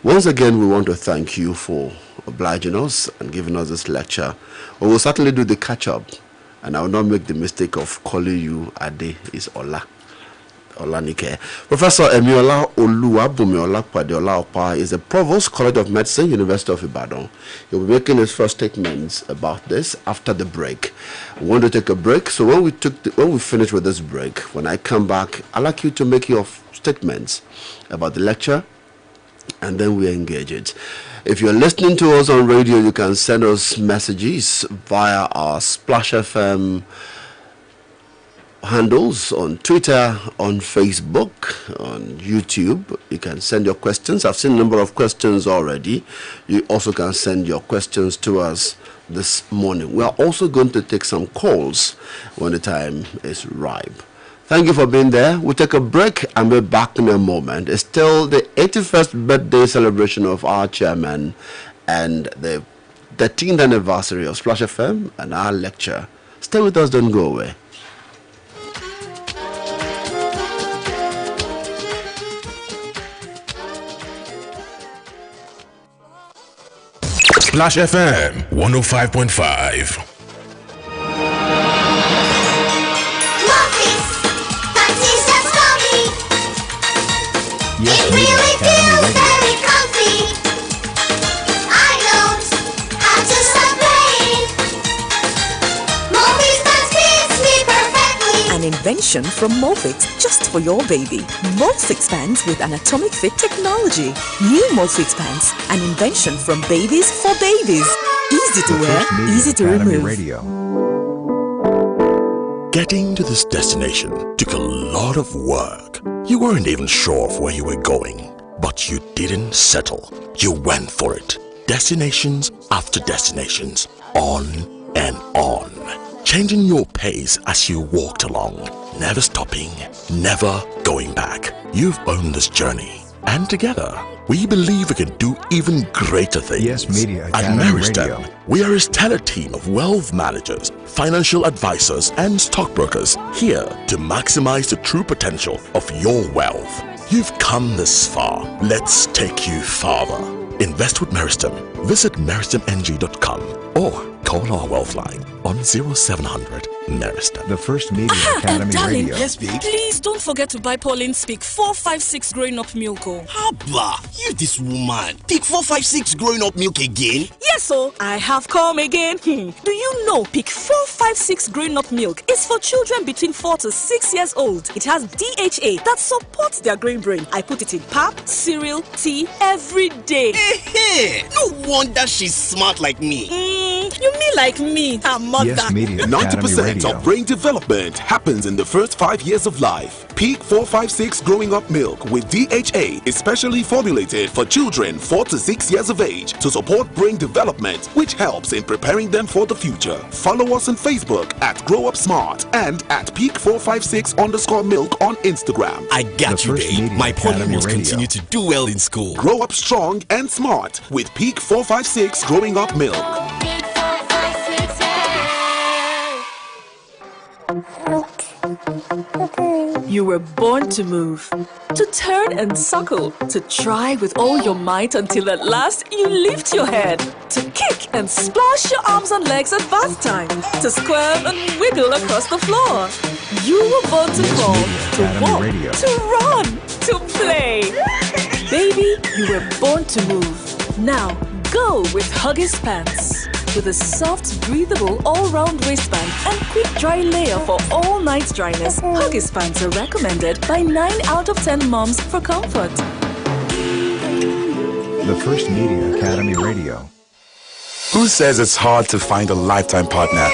Once again, we want to thank you for obliging us and giving us this lecture. We will certainly do the catch-up, and I will not make the mistake of calling you Ade is Ola. Olanike. Professor Emiola Oluwabumi Olakwadeola Opa is the Provost, College of Medicine, University of Ibadan. He'll be making his first statements about this after the break. We want to take a break, so when we finish with this break, when I come back, I'd like you to make your statements about the lecture, and then we engage it. If you're listening to us on radio, you can send us messages via our Splash FM handles on Twitter, on Facebook, on YouTube. You can send your questions. I've seen a number of questions already. You also can send your questions to us this morning. We are also going to take some calls when the time is ripe. Thank you for being there. We'll take a break and we're back in a moment. It's still the 81st birthday celebration of our chairman and the 13th anniversary of Splash FM and our lecture. Stay with us, don't go away. Splash FM 105.5. Yes, it really feels very comfy. I don't have to separate. Mofix Pants fits me perfectly. An invention from Mofix just for your baby. Mofix Pants with Anatomic Fit technology. New Mofix Pants, an invention from babies for babies. Easy to wear, easy to remove. Getting to this destination took a lot of work. You weren't even sure of where you were going, but you didn't settle. You went for it. Destinations after destinations, on and on. Changing your pace as you walked along, never stopping, never going back. You've owned this journey, and together, we believe we can do even greater things. Yes Media At Academy Meristem, Radio. we are a stellar team of wealth managers, financial advisors, and stockbrokers here to maximize the true potential of your wealth. You've come this far. Let's take you farther. Invest with Meristem. Visit meristemng.com or call our wealth line on 0700 Meristem. The First Media Academy darling, Radio. yes, babe. Please don't forget to buy Pauline Speak 456 growing up milk. Haba, you this woman. Pick 456 growing up milk again? Yes, so I have come again. Do you know Pick 456 growing up milk is for children between 4 to 6 years old. It has DHA that supports their growing brain. I put it in pap, cereal, tea every day. Hey, no wonder she's smart like me. You mean like me, her mother? Yes Media Academy 90% Radio. of brain development happens in the first 5 years of life. Peak 456 growing up milk with DHA is specially formulated for children 4 to 6 years of age to support brain development, which helps in preparing them for the future. Follow us on Facebook at Grow Up Smart and at Peak456_milk on Instagram. I got The you, First babe. Media My Pauline Academy must Radio. continue to do well in school. Grow up strong and smart with Peak 456 growing up milk. You were born to move, to turn and suckle, to try with all your might until at last you lift your head, to kick and splash your arms and legs at bath time, to squirm and wiggle across the floor. You were born to Yes, crawl, Media to Academy walk, Radio. to run, to play. Baby, you were born to move. Now, go with Huggies Pants. With a soft, breathable, all-round waistband and quick dry layer for all night dryness, Huggies Pants are recommended by 9 out of 10 moms for comfort. The First Media Academy Radio. Who says it's hard to find a lifetime partner?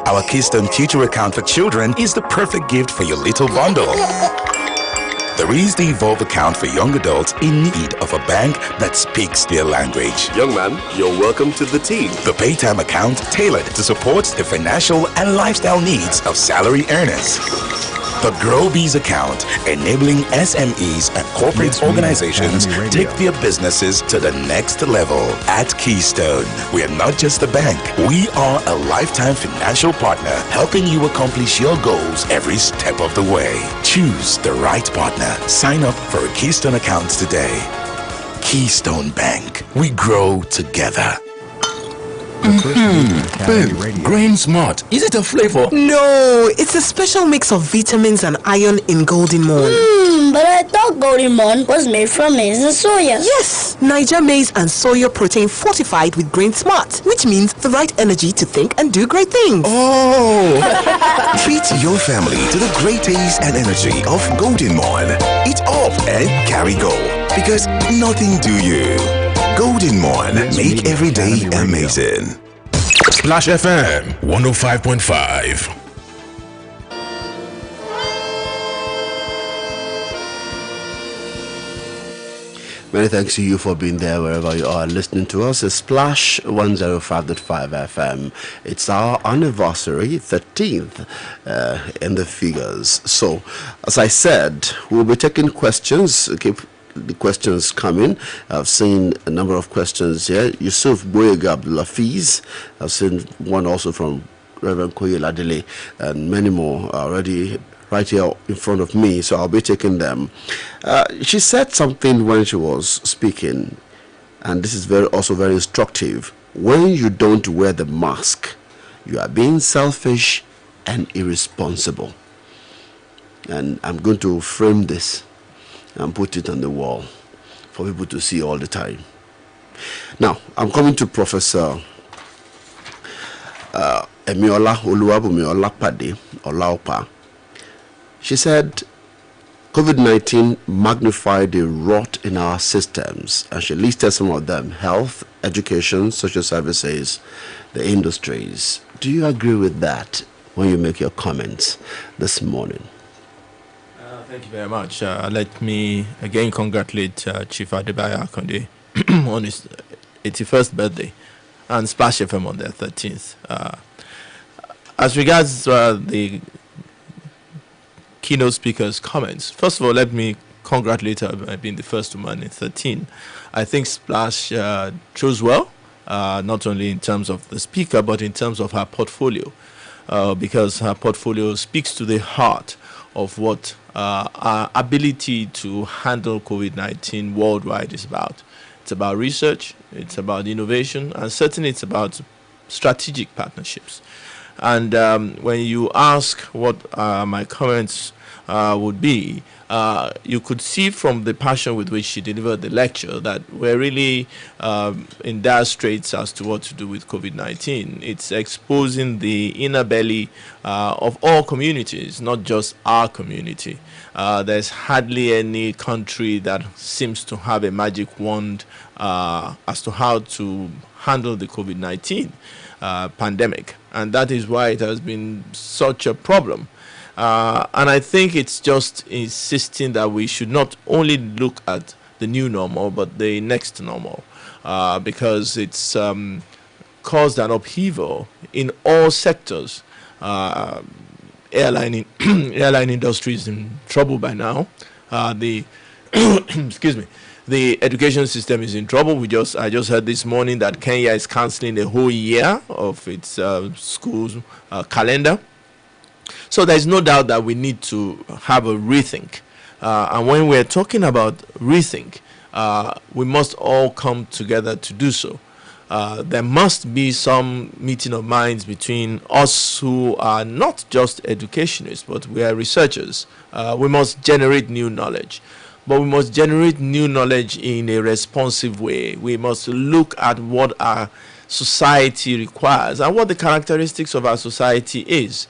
Our Keystone Future Account for Children is the perfect gift for your little bundle. There is the Evolve account for young adults in need of a bank that speaks their language. Young man, you're welcome to the team. The Paytime account tailored to support the financial and lifestyle needs of salary earners. The GrowBees account, enabling SMEs and corporate Yes, Media organizations Academy take Radio. their businesses to the next level. At Keystone, we are not just a bank. We are a lifetime financial partner, helping you accomplish your goals every step of the way. Choose the right partner. Sign up for a Keystone account today. Keystone Bank. We grow together. Babe, Grain Smart. Is it a flavor? No, it's a special mix of vitamins and iron in Golden Morn. But I thought Golden Morn was made from maize and soya. Yes, Niger maize and soya protein fortified with Grain Smart, which means the right energy to think and do great things. Oh! Treat your family to the great taste and energy of Golden Morn. Eat up and carry go, because nothing do you. Golden Morn, make every day amazing. Splash FM 105.5. Many thanks to you for being there wherever you are listening to us. It's Splash 105.5 FM. It's our anniversary, 13th in the figures. So, as I said, we'll be taking questions. Keep the questions coming. I've seen a number of questions here. Yusuf Boyega Abdulafiz. I've seen one also from Reverend Koye Ladele, and many more are already right here in front of me, so I'll be taking them. She said something when she was speaking, and this is also very instructive. When you don't wear the mask, you are being selfish and irresponsible. And I'm going to frame this and put it on the wall for people to see all the time. Now, I'm coming to Professor Emiola Oluwabumi Olapade Olaopa. She said COVID-19 magnified the rot in our systems, and she listed some of them: health, education, social services, the industries. Do you agree with that when you make your comments this morning? Thank you very much. Let me again congratulate Chief Adebayo Akonde on his 81st birthday and Splash FM on their 13th. As regards the keynote speaker's comments, first of all, let me congratulate her on being the first woman in 13. I think Splash chose well, not only in terms of the speaker, but in terms of her portfolio, because her portfolio speaks to the heart of what our ability to handle COVID-19 worldwide is about. It's about research, it's about innovation, and certainly it's about strategic partnerships. And when you ask what my comments would be, you could see from the passion with which she delivered the lecture that we're really in dire straits as to what to do with COVID-19. It's exposing the inner belly of all communities, not just our community. There's hardly any country that seems to have a magic wand as to how to handle the COVID-19 pandemic. And that is why it has been such a problem. And I think it's just insisting that we should not only look at the new normal, but the next normal, because it's caused an upheaval in all sectors. Airline industry is in trouble by now. Excuse me. The education system is in trouble. I just heard this morning that Kenya is cancelling a whole year of its school's calendar. So there's no doubt that we need to have a rethink. And when we're talking about rethink, we must all come together to do so. There must be some meeting of minds between us who are not just educationists, but we are researchers. We must generate new knowledge. But we must generate new knowledge in a responsive way. We must look at what our society requires and what the characteristics of our society is.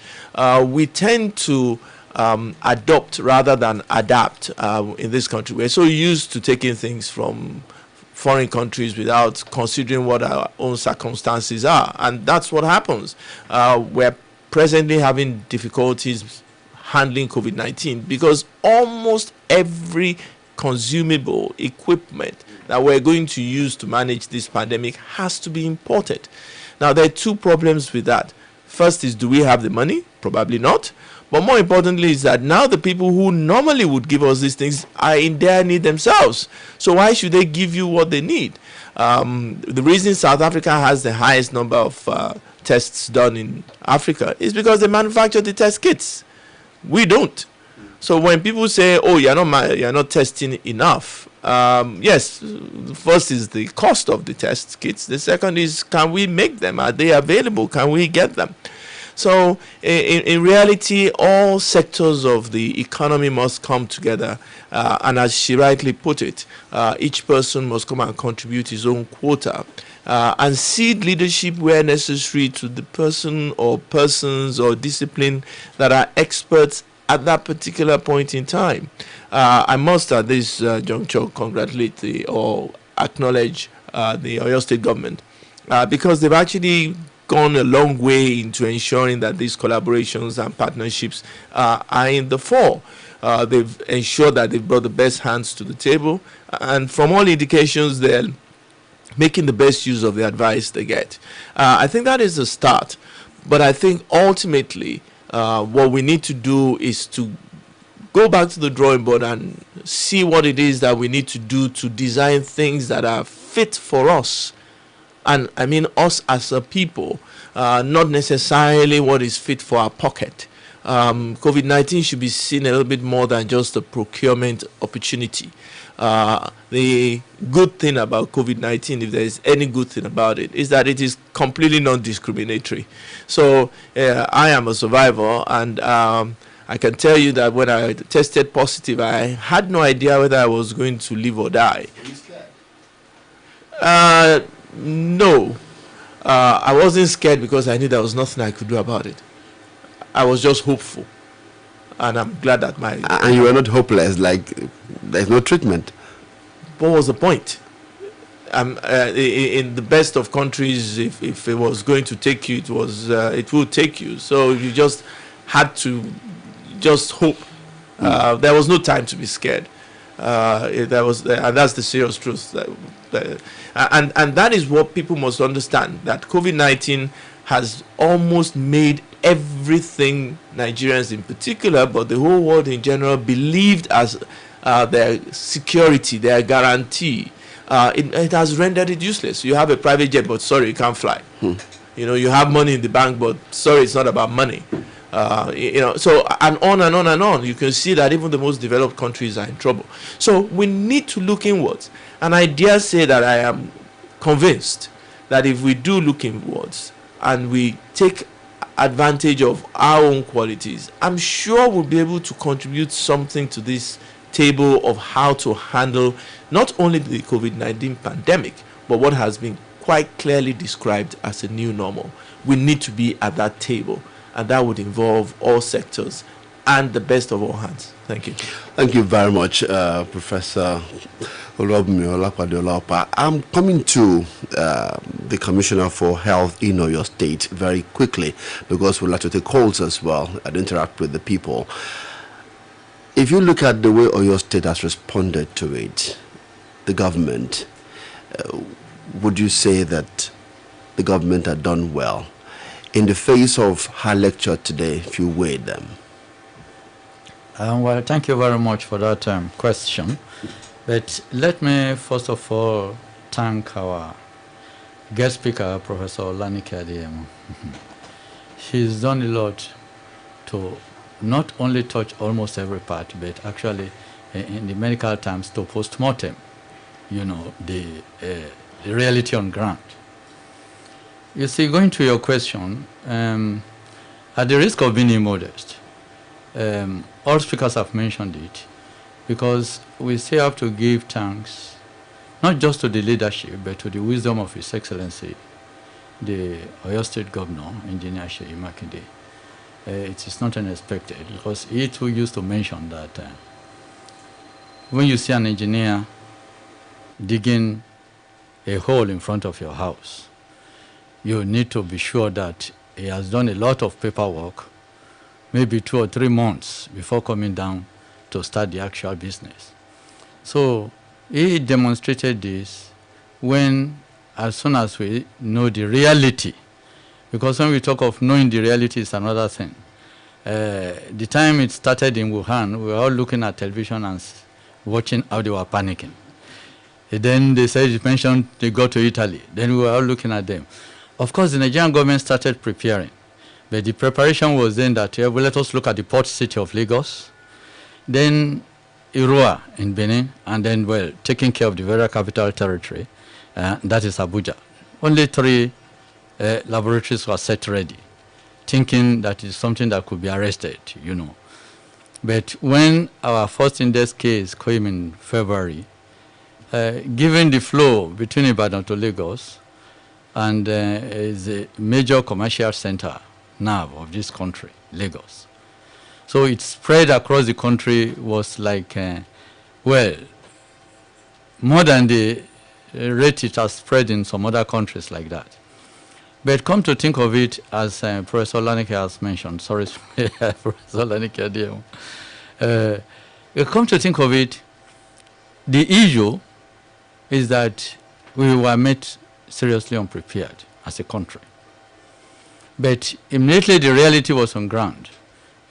We tend to adopt rather than adapt in this country. We're so used to taking things from foreign countries without considering what our own circumstances are. And that's what happens. We're presently having difficulties handling COVID-19 because almost every consumable equipment that we're going to use to manage this pandemic has to be imported. Now, there are two problems with that. First is, do we have the money? Probably not. But more importantly is that now the people who normally would give us these things are in dire need themselves. So why should they give you what they need? The reason South Africa has the highest number of tests done in Africa is because they manufacture the test kits. We don't. So when people say, "Oh, you're not testing enough," yes, first is the cost of the test kits. The second is, can we make them? Are they available? Can we get them? So in reality, all sectors of the economy must come together. And as she rightly put it, each person must come and contribute his own quota. And cede leadership where necessary to the person or persons or discipline that are experts at that particular point in time. I must at this juncture congratulate or acknowledge the Oyo State government because they've actually gone a long way into ensuring that these collaborations and partnerships are in the fore. They've ensured that they've brought the best hands to the table, and from all indications, they're making the best use of the advice they get. I think that is a start, but I think ultimately what we need to do is to go back to the drawing board and see what it is that we need to do to design things that are fit for us. And I mean us as a people, not necessarily what is fit for our pocket. COVID-19 should be seen a little bit more than just a procurement opportunity. The good thing about COVID-19, if there is any good thing about it, is that it is completely non-discriminatory. So I am a survivor, and I can tell you that when I tested positive, I had no idea whether I was going to live or die. Are you scared? No, I wasn't scared because I knew there was nothing I could do about it. I was just hopeful, and I'm glad that my... And you were not hopeless, like there's no treatment. What was the point? In the best of countries, if it was going to take you, it would take you. So you just had to just hope. There was no time to be scared. And that's the serious truth. And that is what people must understand, that COVID-19 has almost made everything Nigerians in particular, but the whole world in general, believed as their security, their guarantee. It has rendered it useless. You have a private jet, but sorry, you can't fly. You know, you have money in the bank, but sorry, it's not about money. So and on and on and on. You can see that even the most developed countries are in trouble. So we need to look inwards. And I dare say that I am convinced that if we do look inwards and we take advantage of our own qualities, I'm sure we'll be able to contribute something to this table of how to handle not only the COVID-19 pandemic, but what has been quite clearly described as a new normal. We need to be at that table, and that would involve all sectors and the best of all hands. Thank you. Thank you very much, Professor Olubunmi Olapade-Olaopa. I'm coming to the Commissioner for Health in Oyo State very quickly, because we'd like to take calls as well and interact with the people. If you look at the way Oyo State has responded to it, the government, would you say that the government had done well in the face of her lecture today, if you weigh them? Well, thank you very much for that question. But let me first of all thank our guest speaker, Professor Olanike Adeyemo. She's done a lot to not only touch almost every part, but actually, in the medical terms, to post-mortem, you know, the reality on ground. You see, going to your question, at the risk of being immodest, all speakers have mentioned it, because we still have to give thanks not just to the leadership, but to the wisdom of His Excellency, the Oyo State Governor, Engineer Seyi Makinde. It is not unexpected, because he too used to mention that when you see an engineer digging a hole in front of your house, you need to be sure that he has done a lot of paperwork, maybe 2 or 3 months before coming down to start the actual business. So he demonstrated this when, as soon as we know the reality, because when we talk of knowing the reality, is another thing. The time it started in Wuhan, we were all looking at television and watching how they were panicking. And then they said, you mentioned they go to Italy. Then we were all looking at them. Of course, the Nigerian government started preparing. But the preparation was then that, well, let us look at the port city of Lagos. then Irua in Benin, and then, well, taking care of the very capital territory, that is Abuja. Only 3 laboratories were set ready, thinking that it's something that could be arrested, you know. But when our first index case came in February, given the flow between Ibadan to Lagos, and is a major commercial center now of this country, Lagos. So its spread across the country was like, well, more than the rate it has spread in some other countries like that. But come to think of it, as Professor Lanike has mentioned, sorry, Professor Lanike, come to think of it, the issue is that we were met seriously unprepared as a country. But immediately the reality was on ground.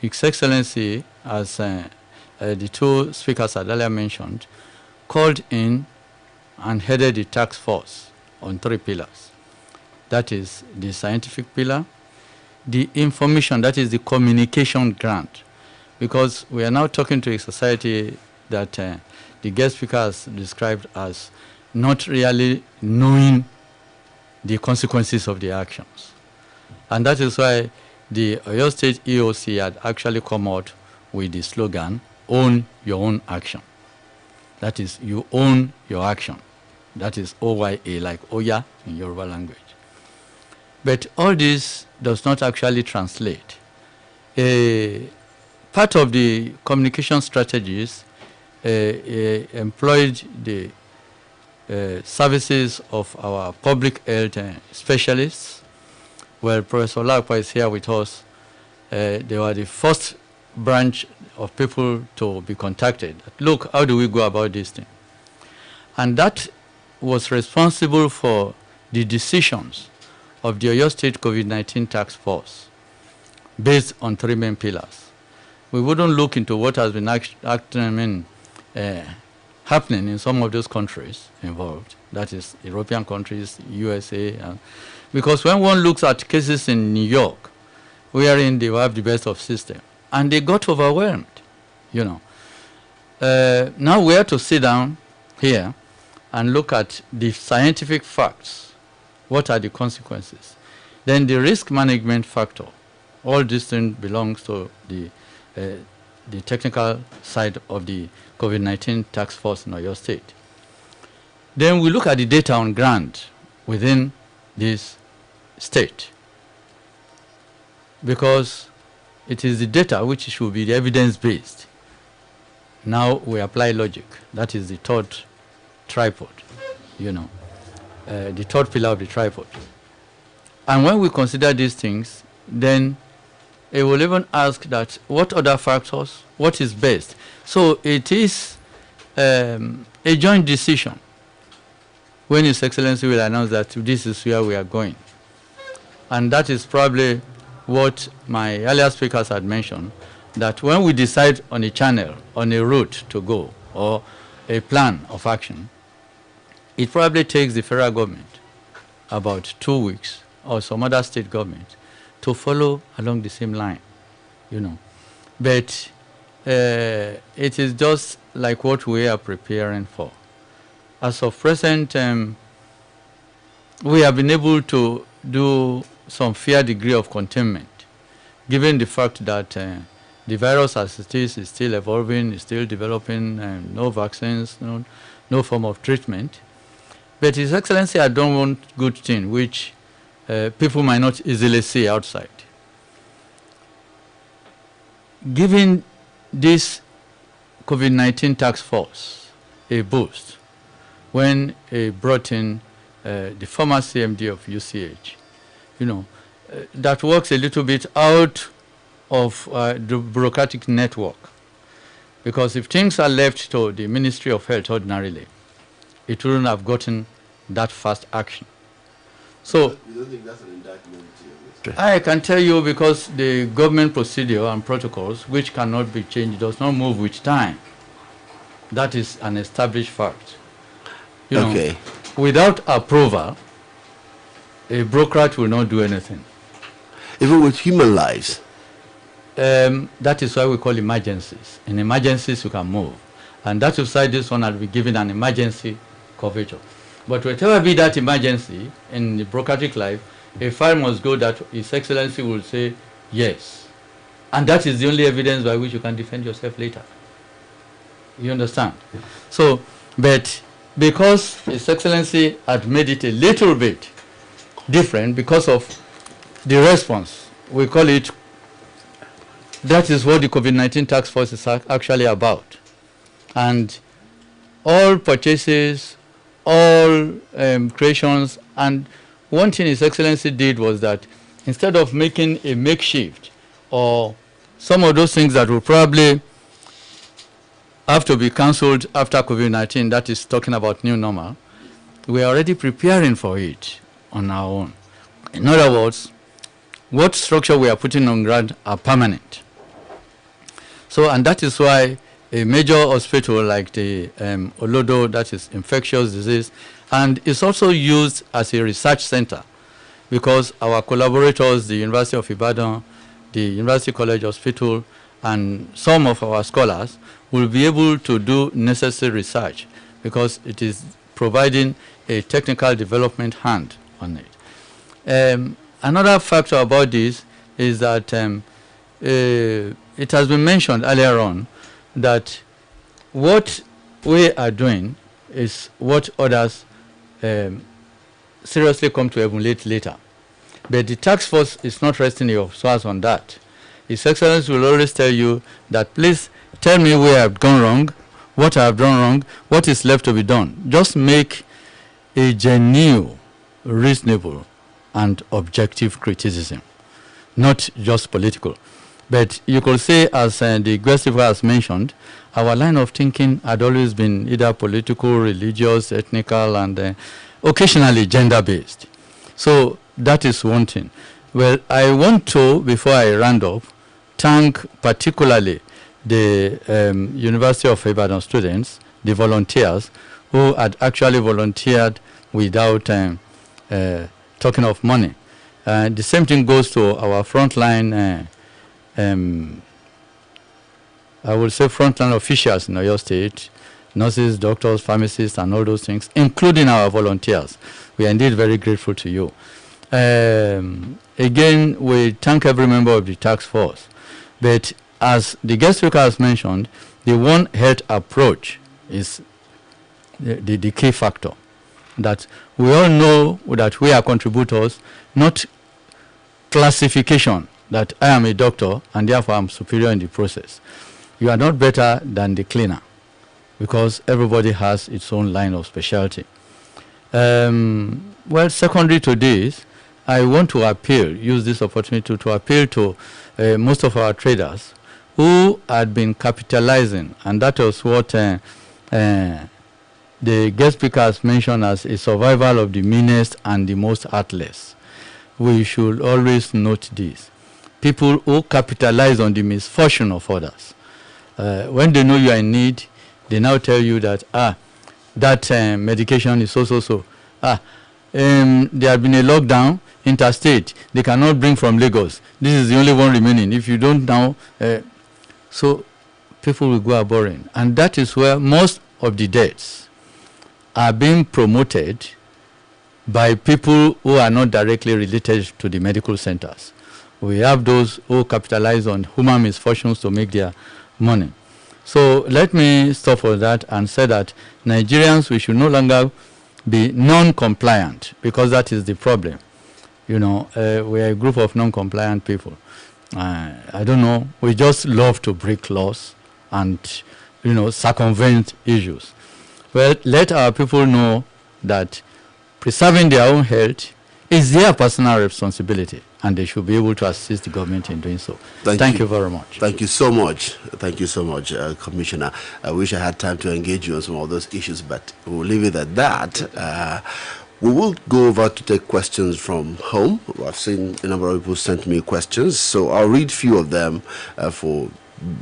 His Excellency, as the 2 speakers had earlier mentioned, called in and headed the task force on 3 pillars. That is the scientific pillar, the information, that is the communication grant, because we are now talking to a society that the guest speaker has described as not really knowing the consequences of the actions. And that is why the Oyo State EOC had actually come out with the slogan, own your own action. That is, you own your action. That is OYA, like Oya in Yoruba language. But all this does not actually translate. Part of the communication strategies employed the services of our public health specialists. Well, Professor Lakpa is here with us. They were the first branch of people to be contacted. Look, how do we go about this thing? And that was responsible for the decisions of the Oyo State COVID-19 Task Force based on 3 main pillars. We wouldn't look into what has been happening in some of those countries involved, that is European countries, USA, because when one looks at cases in New York, wherein they have the best of system, and they got overwhelmed, you know. Now we have to sit down here and look at the scientific facts. What are the consequences? Then the risk management factor. All this thing belongs to the technical side of the COVID-19 task force in Oyo State. Then we look at the data on ground within this state, because it is the data which should be the evidence-based. Now we apply logic. That is the 3rd tripod, you know, the 3rd pillar of the tripod. And when we consider these things, then it will even ask that what other factors, what is best. So it is a joint decision when His Excellency will announce that this is where we are going. And that is probably what my earlier speakers had mentioned, that when we decide on a channel, on a route to go, or a plan of action, it probably takes the federal government about 2 weeks, or some other state government, to follow along the same line, you know. But it is just like what we are preparing for. As of present, we have been able to do some fair degree of containment, given the fact that the virus as it is still evolving, is still developing, no vaccines, no form of treatment. But His Excellency had done one good thing, which people might not easily see outside. Giving this COVID-19 task force a boost when he brought in the former CMD of UCH, you know, that works a little bit out of the bureaucratic network. Because if things are left to the Ministry of Health ordinarily, it wouldn't have gotten that fast action. So, you don't think that's an indictment? I can tell you, because the government procedure and protocols, which cannot be changed, does not move with time. That is an established fact. You know, without approval, a bureaucrat will not do anything. Even with human lives? that is why we call emergencies. In emergencies, you can move. And that is why this one will be given an emergency coverage. But whatever be that emergency in the bureaucratic life, a file must go that His Excellency will say yes. And that is the only evidence by which you can defend yourself later. You understand? So, but because His Excellency had made it a little bit different because of the response, we call it, that is what the COVID-19 task force is actually about. And all purchases, all creations, and one thing His Excellency did was that instead of making a makeshift or some of those things that will probably have to be cancelled after COVID-19, that is talking about new normal, we are already preparing for it on our own. In other words, what structure we are putting on ground are permanent. So, and that is why a major hospital like the Olodo, that is infectious disease, and it's also used as a research center because our collaborators, the University of Ibadan, the University College Hospital, and some of our scholars will be able to do necessary research because it is providing a technical development hand on it. Another factor about this is that it has been mentioned earlier on that what we are doing is what others seriously come to emulate later. But the task force is not resting your source on that. His Excellency will always tell you that please tell me where I've gone wrong, what I've done wrong, what is left to be done. Just make a genuine, reasonable, and objective criticism, not just political. But you could say, as the guest speaker has mentioned, our line of thinking had always been either political, religious, ethnical, and occasionally gender-based. So that is one thing. Well, I want to, before I round up, thank particularly the University of Ibadan students, the volunteers, who had actually volunteered without talking of money. The same thing goes to our frontline I would say frontline officials in Oyo State, nurses, doctors, pharmacists, and all those things, including our volunteers. We are indeed very grateful to you. Again, we thank every member of the task force. But as the guest speaker has mentioned, the One Health approach is the key factor. That we all know that we are contributors, not classification, that I am a doctor and therefore I'm superior in the process. You are not better than the cleaner because everybody has its own line of specialty. Well, secondary to this, I want to use this opportunity to appeal to most of our traders who had been capitalizing, and that was what the guest speaker has mentioned as a survival of the meanest and the most heartless. We should always note this. People who capitalize on the misfortune of others. When they know you are in need, they now tell you that, that medication is so. There has been a lockdown interstate. They cannot bring from Lagos. This is the only one remaining. If you don't now, so people will go abhorring. And that is where most of the deaths are being promoted by people who are not directly related to the medical centers. We have those who capitalize on human misfortunes to make their money. So let me stop for that and say that Nigerians, we should no longer be non-compliant because that is the problem. You know, we are a group of non-compliant people. I don't know, we just love to break laws and, you know, circumvent issues. Well, let our people know that preserving their own health is their personal responsibility, and they should be able to assist the government in doing so. Thank you very much. Thank you so much. Thank you so much, Commissioner. I wish I had time to engage you on some of those issues, but we'll leave it at that. We will go over to take questions from home. I've seen a number of people sent me questions, so I'll read a few of them for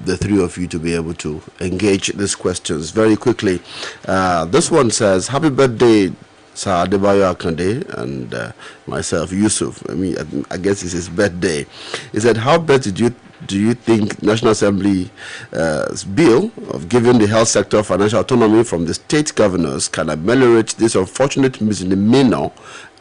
the three of you to be able to engage these questions very quickly. This one says, happy birthday, Sir Adebayo Akande, and myself, Yusuf. I mean, I guess it's his birthday. He said, how best did you do you think National Assembly bill of giving the health sector financial autonomy from the state governors can ameliorate this unfortunate misdemeanor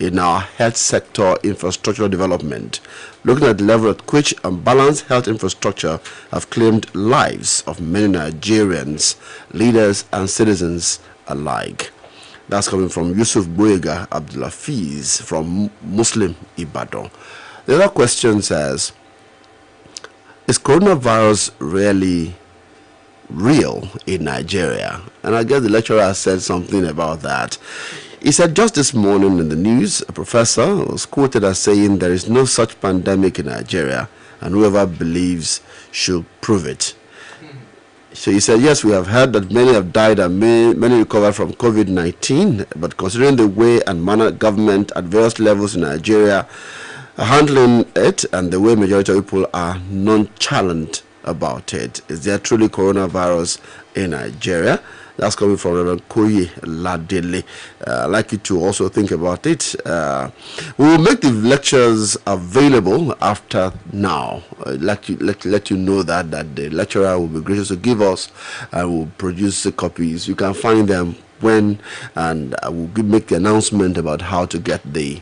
in our health sector infrastructural development, looking at the level at which unbalanced health infrastructure have claimed lives of many Nigerians, leaders and citizens alike? That's coming from Yusuf Boyega Abdulafiz from Muslim Ibadan. The other question says, is coronavirus really real in Nigeria? And I guess the lecturer said something about that. He said just this morning in the news, a professor was quoted as saying there is no such pandemic in Nigeria, and whoever believes should prove it. So he said, yes, we have heard that many have died and many recovered from COVID-19, but considering the way and manner government at various levels in Nigeria are handling it and the way majority of people are nonchalant about it, is there truly coronavirus in Nigeria? That's coming from Reverend Koye Ladele. I'd like you to also think about it. We will make the lectures available after now. I'd like to let you know that the lecturer will be gracious to give us and will produce the copies. You can find them when, and I will make the announcement about how to get the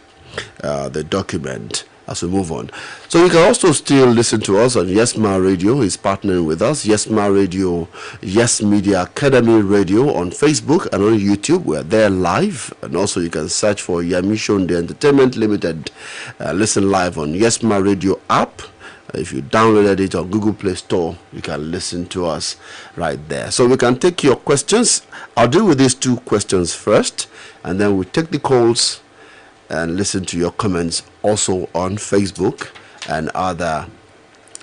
document as we move on. So you can also still listen to us on Yesma Radio. Is partnering with us. Yesma Radio, Yes Media Academy Radio on Facebook and on YouTube. We're there live, and also you can search for Yamishon the Entertainment Limited. Listen live on Yesma Radio app. If you downloaded it on Google Play Store, you can listen to us right there. So we can take your questions. I'll deal with these two questions first, and then we'll take the calls and listen to your comments also on Facebook and other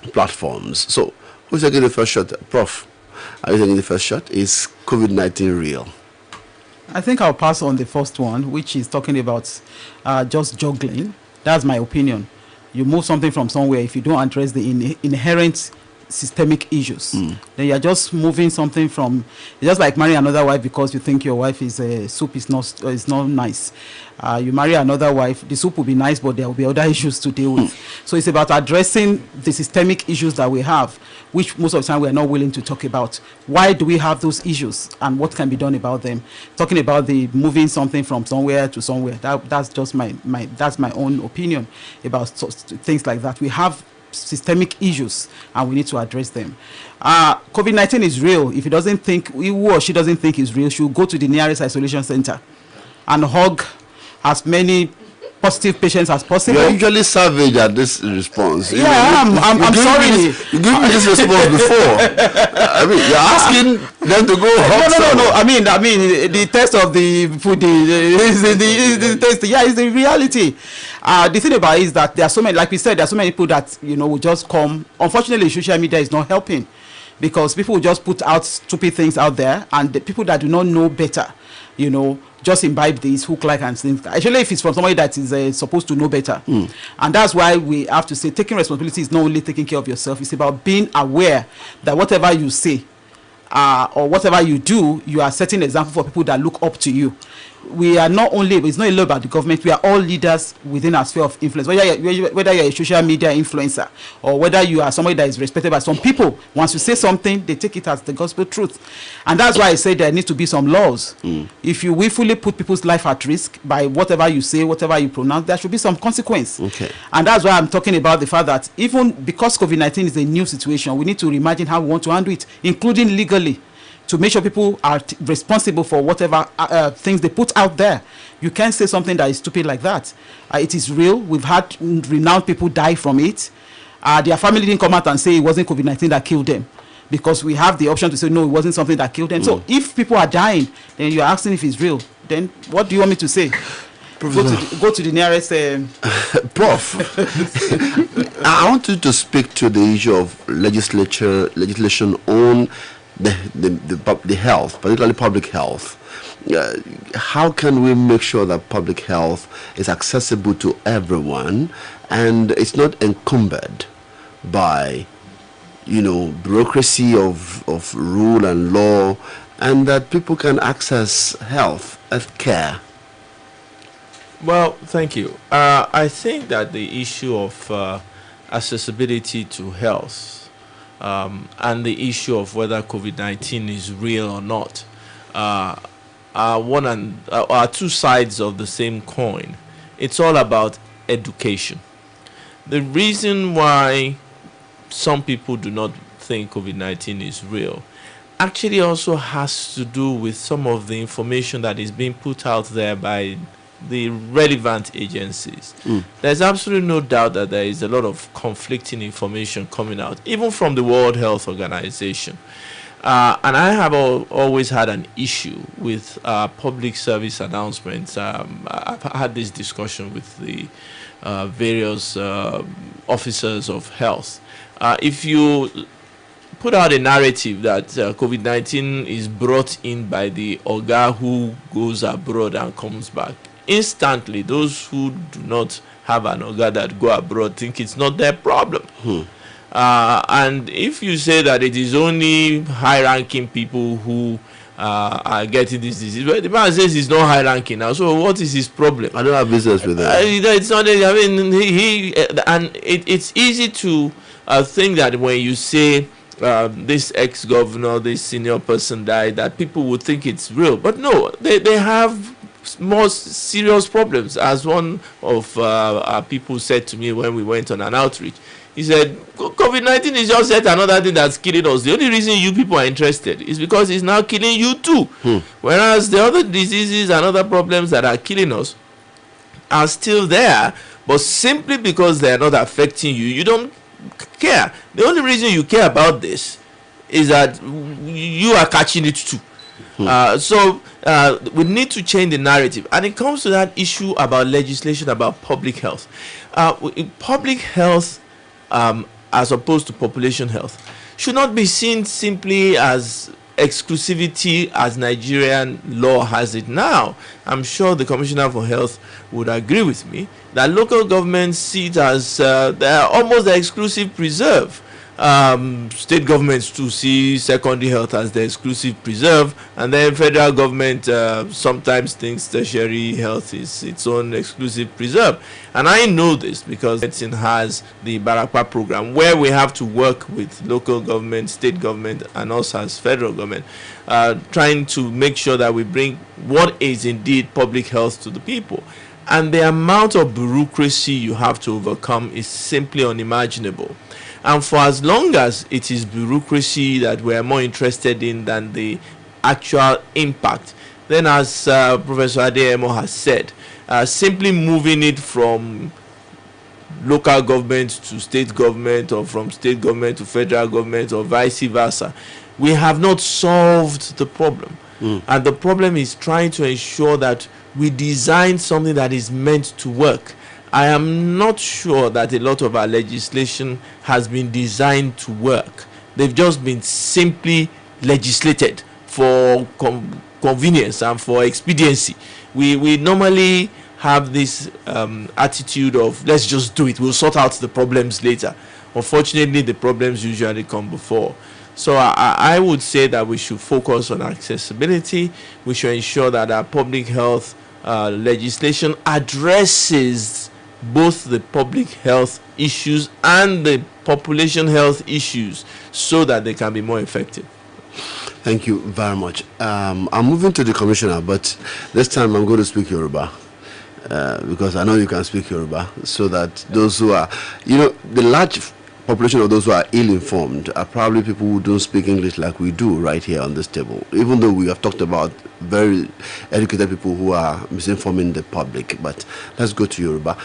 platforms. So, who's taking the first shot? Prof, are you taking the first shot? Is COVID-19 real? I think I'll pass on the first one, which is talking about just juggling. That's my opinion. You move something from somewhere, if you don't address the inherent systemic issues, then you're just moving something from, just like marrying another wife because you think your wife is soup is not nice. You marry another wife, the soup will be nice, but there will be other issues to deal with. So it's about addressing the systemic issues that we have, which most of the time we are not willing to talk about. Why do we have those issues, and what can be done about them? Talking about the moving something from somewhere to somewhere, that's just that's my own opinion about things like that. We have systemic issues and we need to address them. COVID-19 is real. If he doesn't think, he or she doesn't think it's real, she'll go to the nearest isolation center and hug as many positive patients as possible. You're usually savage at this response. Yeah, I'm sorry. You gave me this response before. I mean, you're asking them to go hug. No. I mean, the test of the food is the test. Yeah, it's the reality. The thing about it is that there are so many, like we said, there are so many people that will just come. Unfortunately, social media is not helping, because people will just put out stupid things out there, and the people that do not know better, just imbibe these hook like and things. Actually, if it's from somebody that is supposed to know better, and that's why we have to say taking responsibility is not only taking care of yourself. It's about being aware that whatever you say or whatever you do, you are setting an example for people that look up to you. We are not only, it's not only about the government, we are all leaders within our sphere of influence. Whether you're a social media influencer or whether you are somebody that is respected by some people, once you say something, they take it as the gospel truth. And that's why I say there needs to be some laws. If you willfully put people's life at risk by whatever you say, whatever you pronounce, there should be some consequence. Okay. And that's why I'm talking about the fact that even because COVID-19 is a new situation, we need to reimagine how we want to handle it, including legally, to make sure people are responsible for whatever things they put out there. You can't say something that is stupid like that. It is real. We've had renowned people die from it. Their family didn't come out and say it wasn't COVID-19 that killed them, because we have the option to say, no, it wasn't something that killed them. So if people are dying, then you're asking if it's real. Then what do you want me to say? Go to the nearest... Prof, I want you to speak to the issue of legislation on the health, particularly public health. How can we make sure that public health is accessible to everyone and it's not encumbered by bureaucracy of rule and law, and that people can access health care? Well, thank you. I think that the issue of accessibility to health and the issue of whether COVID-19 is real or not are two sides of the same coin. It's all about education. The reason why some people do not think COVID-19 is real actually also has to do with some of the information that is being put out there by the relevant agencies. There's absolutely no doubt that there is a lot of conflicting information coming out, even from the World Health Organization. And I have always had an issue with public service announcements. I've had this discussion with the various officers of health. If you put out a narrative that COVID-19 is brought in by the Oga who goes abroad and comes back, instantly those who do not have an Oga that go abroad think it's not their problem. And if you say that it is only high-ranking people who are getting this disease, well, the man says he's not high-ranking now. So what is his problem? I don't have business with that. It's not. I mean, it's easy to think that when you say this ex-governor, this senior person died, that people would think it's real. But no, they have more serious problems. As one of our people said to me when we went on an outreach, he said, COVID-19 is just yet another thing that's killing us. The only reason you people are interested is because it's now killing you too. Whereas the other diseases and other problems that are killing us are still there, but simply because they're not affecting you, you don't care. The only reason you care about this is that you are catching it too. So we need to change the narrative. And it comes to that issue about legislation about public health. Public health, as opposed to population health, should not be seen simply as exclusivity as Nigerian law has it now. I'm sure the Commissioner for Health would agree with me that local governments see it as they're almost the exclusive preserve. State governments to see secondary health as the exclusive preserve, and then federal government sometimes thinks tertiary health is its own exclusive preserve. And I know this because Edson has the Barakwa program where we have to work with local government, state government, and us as federal government, trying to make sure that we bring what is indeed public health to the people. And the amount of bureaucracy you have to overcome is simply unimaginable. And for as long as it is bureaucracy that we are more interested in than the actual impact, then as Professor Adeyemo has said, simply moving it from local government to state government, or from state government to federal government, or vice versa, we have not solved the problem. And the problem is trying to ensure that we design something that is meant to work. I am not sure that a lot of our legislation has been designed to work. They've just been simply legislated for convenience and for expediency. We normally have this attitude of let's just do it, we'll sort out the problems later. Unfortunately, the problems usually come before. So I would say that we should focus on accessibility. We should ensure that our public health legislation addresses both the public health issues and the population health issues so that they can be more effective. Thank you very much. I'm moving to the commissioner, but this time I'm going to speak Yoruba because I know you can speak Yoruba, so that those who are, the large population of those who are ill-informed are probably people who don't speak English like we do right here on this table, even though we have talked about very educated people who are misinforming the public. But let's go to Yoruba.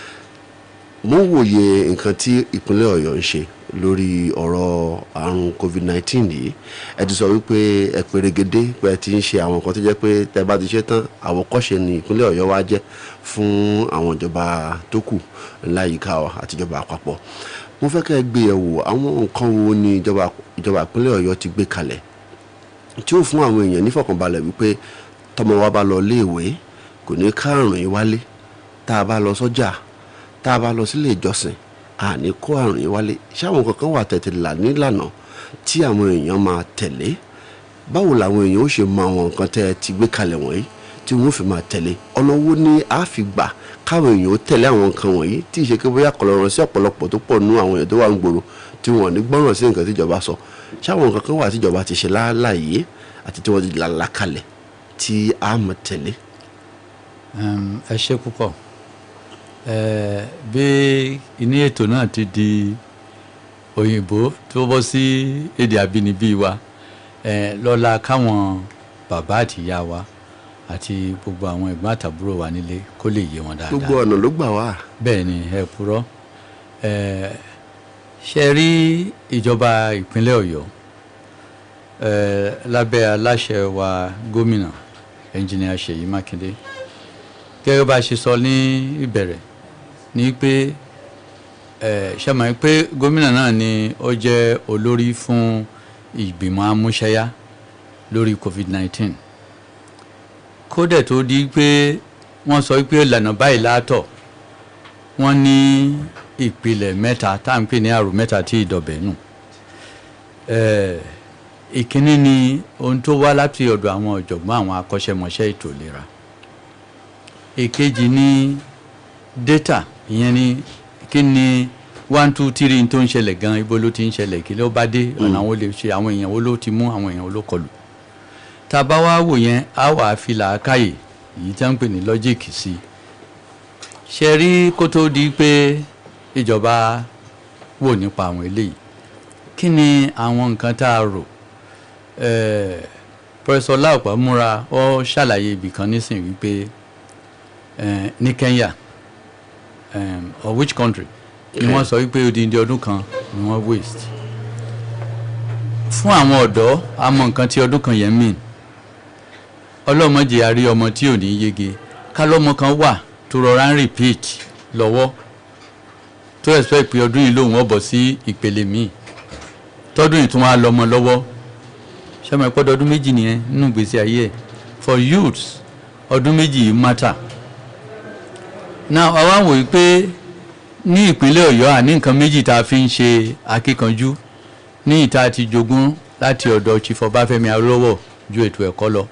Mo wòye nǹkan tí ìpínlẹ̀ Ọ̀yọ́ ń ṣe lórí ọ̀rọ̀ àrùn COVID-19 yìí. Ẹ ti sọ wípé ẹ pèrègede pé ẹ ti ń ṣe àwọn nǹkan tó jẹ́ pé tẹ́ bá ti ṣe tán àwòkọ́ṣe ní ìpínlẹ̀ Ọ̀yọ́ wá jẹ́ fún àwọn ìjọba tó kù láyìíká wa àti ìjọba àpapọ̀. Mo fẹ́ kẹ́ gbé yẹ̀wò àwọn nǹkan wo ni ìjọba ìpínlẹ̀ Ọ̀yọ́ ti gbé kalẹ̀ tí ó fún àwọn èèyàn nífọ̀kànbalẹ̀ wípé tọmọ wa bá lọ léèwé kò ní ká àrùn yìí wálé, tá a bá lọ sọ́jà, tá a bá lọ sílé ìjọsìn àní kó àrùn yìí wálé. Ṣé àwọn kankan wà tẹ̀tẹ̀lá nílànà tí àwọn èèyàn máa tẹ̀lé? Báwo làwọn èèyàn ó ṣe mọ àwọn nǹkan tẹ́ ẹ ti gbé kalẹ̀ wọ̀nyí tí wọ́n fi máa tẹ̀lé? Ọ̀nà wo ni a fi gbà káwọn èèyàn ó tẹ̀lé àwọn nǹkan wọ̀nyí tí ìṣe pé bóyá kọ̀lọ̀rọ̀ sí ọ̀pọ̀lọpọ̀ tó pọ̀ nú àwọn èèyàn tó wà ń gbòòrò tí wọ́n ní gbọ́ràn sí nǹkan tíjọba sọ ṣáwọn nǹkan kan wà tíjọba ti ṣe láàláyé àti tí wọ́n ti là kalẹ̀ tí a mọ̀ tẹ̀lé. ẹ ṣe púpọ̀ bí iní ètò náà ti di òyìnbó tó bọ́ sí èdè àbínibí wa lọ́la káwọn bàbá àti ìyá wa àti gbogbo àwọn ẹ̀gbọ́n àtàbúrò wa nílé kó lè yé wọn dáadáa. gbogbo ọ̀nà ló gbà wá. bẹ́ẹ̀ ni ẹ purọ́ ṣe rí ìjọba ìpínlẹ̀ Ọ̀yọ́ lábẹ́ aláṣẹ wa gómìnà ẹnjìnìà Ṣèyí Mákindé gẹ́gẹ́ bá a ṣe sọ ní ìbẹ̀rẹ̀ ní pé ṣe mọ̀ pé gómìnà náà ni ó jẹ́ olórí fún ìgbìmọ̀ amúṣẹ́yá lórí COVID-19 kódẹ̀ tó di pé wọ́n sọ pé ìlànà báyìí látọ̀ wọ́n ní ìpìlẹ̀ mẹ́ta tá à ń pè ní àrùn mẹ́ta tí ìdọ̀bẹ̀ nù ìkíní ni ohun tó wá láti ọ̀dọ̀ àwọn ọ̀jọ̀gbọ́n àwọn akọ́ṣẹ́mọṣẹ́ ètò ìlera èkejì ni data ìyẹn ni kí ni 1 2 3 tó ń ṣẹlẹ̀ gan ibo ló ti ń ṣẹlẹ̀ kí ló bá dé ọ̀nà àwọn olè ṣe àwọn èèyàn wo ló ti mú àwọn èèyàn wo ló kọlù tá a bá wá wò yẹn á wà á fi làákàyè èyí tí wọ́n ń pè ní lọ́jíìkì sí ṣe rí kó tó di pé ìjọba wò nípa àwọn eléyìí kí ni àwọn nǹkan tá a rò Professor Láòpá múra ó ṣàlàyé ibì kan nísìnyí wípé ní Kenya or which country ni wọ́n sọ wípé odindi ọdún kan ni wọ́n waste fún àwọn ọ̀dọ́ a mọ nǹkan tí ọdún kan yẹn mean ọlọ́mọdé àrí ọmọ tí ò ní yege kálọ́mọ kan wà tó rọra ń repeat lọ́wọ́ tó expect pé ọdún yìí lòun ọ̀bọ̀ sí ìpele míì tọ́dún yìí tún wá lọ́mọ lọ́wọ́ ṣẹ́mi ẹ̀pọ́ ọdún méjì nìyẹn nínú ìgbésí ayé ẹ̀ for youths ọdún méjì yìí matter now àwa wò ó pé ní ìpínlẹ̀ Ọ̀yọ́ àní nǹkan méjì tá a fi ń ṣe akíkanjú ní ìta ti jogún láti ọ̀dọ̀ Chief Ọbáfẹ́mi Awólọ́wọ̀ ju ètò ẹ̀kọ́ lọ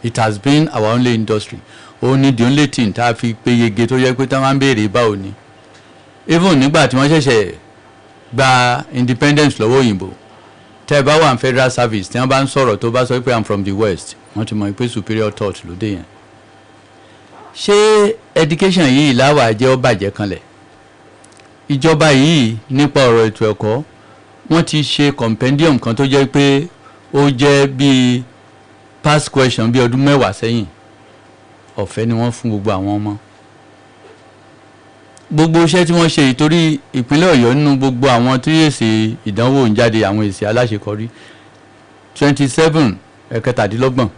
it has been our only industry òun ni the only thing tá a fi péyege tó yẹ pé tá a máa ń béèrè báwo ni even nígbà tí wọ́n ṣẹ̀ṣẹ̀ gba independence lọ́wọ́ òyìnbó tẹ́ ẹ bá wà ní federal service tí wọ́n bá ń sọ̀rọ̀ tó bá sọ pé I'm from the west wọ́n ti mọ̀ pé superior thought ló dé yẹn ṣé education yìí láwà jẹ́ ó bàjẹ́ kanlẹ̀ ìjọba yìí nípa ọ̀rọ̀ ètò ẹ̀kọ́ wọ́n ti ṣe compendium kan tó jẹ́ pé ó jẹ́ bíi past question bíi ọdún 10 sẹ́yìn ọ̀fẹ́ ni wọ́n fún gbogbo àwọn ọmọ gbogbo iṣẹ́ tí wọ́n ṣe ìtorí ìpínlẹ̀ Ọ̀yọ́ nínú gbogbo àwọn tí èsì ìdánwò ń jáde àwọn èsì aláṣekọrí 27 ẹ̀kẹtàdínlọ́gbọ̀n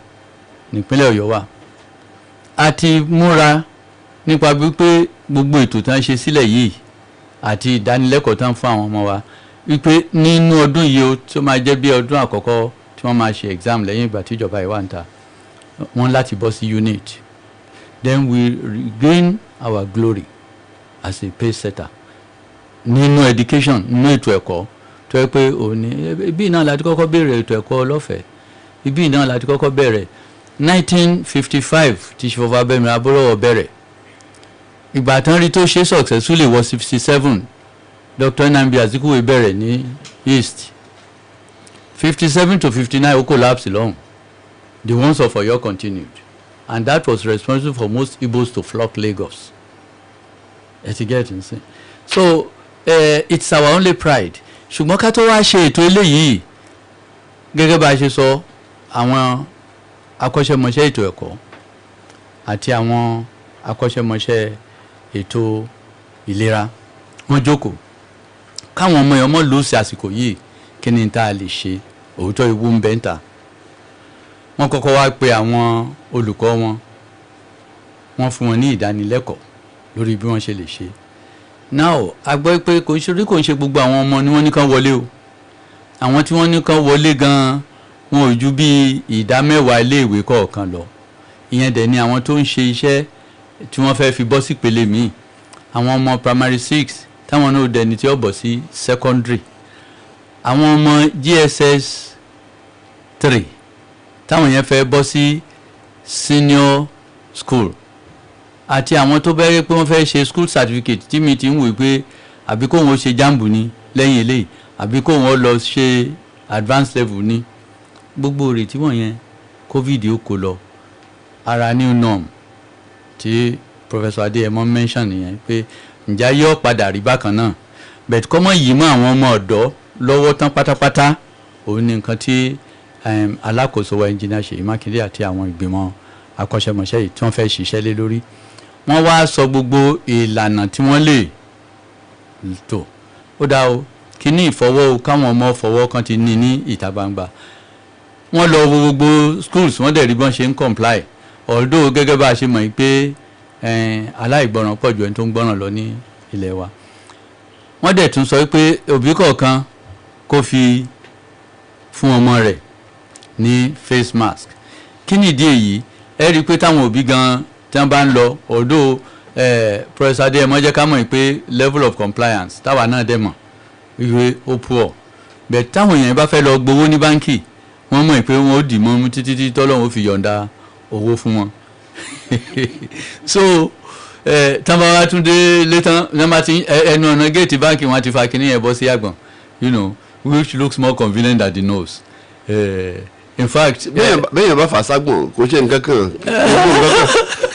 nípínlẹ̀ Ọ̀yọ́ wà a ti múra nípa wípé gbogbo ètò tí wọ́n ṣe sílẹ̀ yìí àti ìdánilẹ́kọ̀ọ́ tán fún àwọn ọmọ wa wípé nínú ọdún yìí ó tó máa jẹ́ bí ọdún àkọ́kọ́ tí wọ́n máa ṣe exam lẹ́yìn ìgbà tí ìjọba ìwà ń ta wọ́n láti bọ́ sí unit then we regain our glory as a pace setter nínú education nínú ètò ẹ̀kọ́ tó yẹ pé òní ibi náà láti kọ́kọ́ bẹ̀rẹ̀ ètò ẹ̀kọ́ lọ́fẹ̀ẹ́ ibi náà láti kọ́kọ́ bẹ̀rẹ̀ 1955 tí Chief Ọbáfẹ́mi Awólọ́wọ̀ bẹ̀rẹ̀ ìgbà tán rí tó ṣe successfully wọ 67 Dr. Nnamdi Azikiwe bẹ̀rẹ̀ ní east 57 to 59 ó collapse lọ́hùn the ones of Ọ̀yọ́ continued and that was responsible for most Igbos to flock Lagos ẹ ti get n sin so it's our only pride ṣùgbọ́n ká tó wá ṣe ètò eléyìí gẹ́gẹ́ bá a ṣe sọ àwọn akọ́ṣẹ́mọṣẹ́ ètò ẹ̀kọ́ àti àwọn akọ́ṣẹ́mọṣẹ́ ètò ìlera wọ́n jókòó káwọn ọmọ yẹn mọ́ lóòsì àsìkò yìí kí ni tá a lè ṣe òótọ́ ewu ń bẹ ń ta wọ́n kọ́kọ́ wá pe àwọn olùkọ́ wọn wọ́n fún wọn ní ìdánilẹ́kọ̀ọ́ lórí bí wọ́n ṣe lè ṣe now a gbọ́ pé kò ń ṣe gbogbo àwọn ọmọ ni wọ́n ní kán wọlé o àwọn tí wọ́n ní kán wọlé gan-an wọn ò ju bí 10% iléèwé kọ̀ọ̀kan lọ ìyẹn dẹ̀ ni àwọn tó ń ṣe iṣẹ́ tí wọ́n fẹ́ fi bọ́ sí ìpele míì àwọn ọmọ primary 6 táwọn náà dẹ̀ ni tí ó bọ̀ sí secondary àwọn ọmọ GSS 3 táwọn yẹn fẹ́ bọ́ sí senior school àti àwọn tó bẹ̀rẹ̀ pé wọ́n fẹ́ ṣe school certificate tí mi ti ń wò pé àbí kó wọn ṣe jambu ni lẹ́yìn eléyìí àbí kó wọn lọ ṣe advanced level ní gbogbo ìrètí wọ̀nyẹn covid ó kó lọ ara new norm tí Professor Adéyẹmọ mention nìyẹn pé ǹjẹ́ yóò padà rí bákan náà but kọ́mọ yìí mọ́ àwọn ọmọ ọ̀dọ́ lọ́wọ́ tán pátápátá òun ni nǹkan tí alákòóso wa engineer Ṣèyí Mákindé àti àwọn ìgbìmọ̀ akọ́ṣẹ́mọṣẹ́ yìí tí wọ́n fẹ́ ṣiṣẹ́ lé lórí wọ́n wá sọ gbogbo ìlànà tí wọ́n lè tò ó dá o kí ní ìfọwọ́ o káwọn ọmọ fọwọ́ kan ti ní ìta gbangba wọ́n lọ wo gbogbo schools wọ́n dẹ̀ rí bọ́n ṣe ń comply although gẹ́gẹ́ bá a ṣe mọ̀ pé aláìgbọràn pọ̀ ju ẹni tó ń gbọ́ràn lọ ní ilẹ̀ wa wọ́n dẹ̀ tún sọ pé òbí kọ̀ọ̀kan kó fi fún ọmọ rẹ̀ ní face mask kí ni ìdí èyí ẹ rí i pé táwọn òbí gan tí wọ́n bá ń lọ although Professor Adéyẹmọ jẹ́ ká mọ̀ pé level of compliance táwa náà dẹ̀ mọ̀ ìwé ó poor bẹ̀ táwọn èèyàn bá fẹ́ lọ gbowó ní báńkì wọ́n mọ̀ pé wọ́n ó dì mọ́ títí tí tọ́lọ́run ó fi yọ̀ǹda owó fún wọn so tán bá wá tún dé létán ẹnu ọ̀nà géètì báńkì wọn ti fa kinní yẹn bọ́ sí àgbọ̀n you know which looks more convenient than the nose in fact. bẹ́ẹ̀ bá fà ságbọ̀n kò ṣe nǹkan kan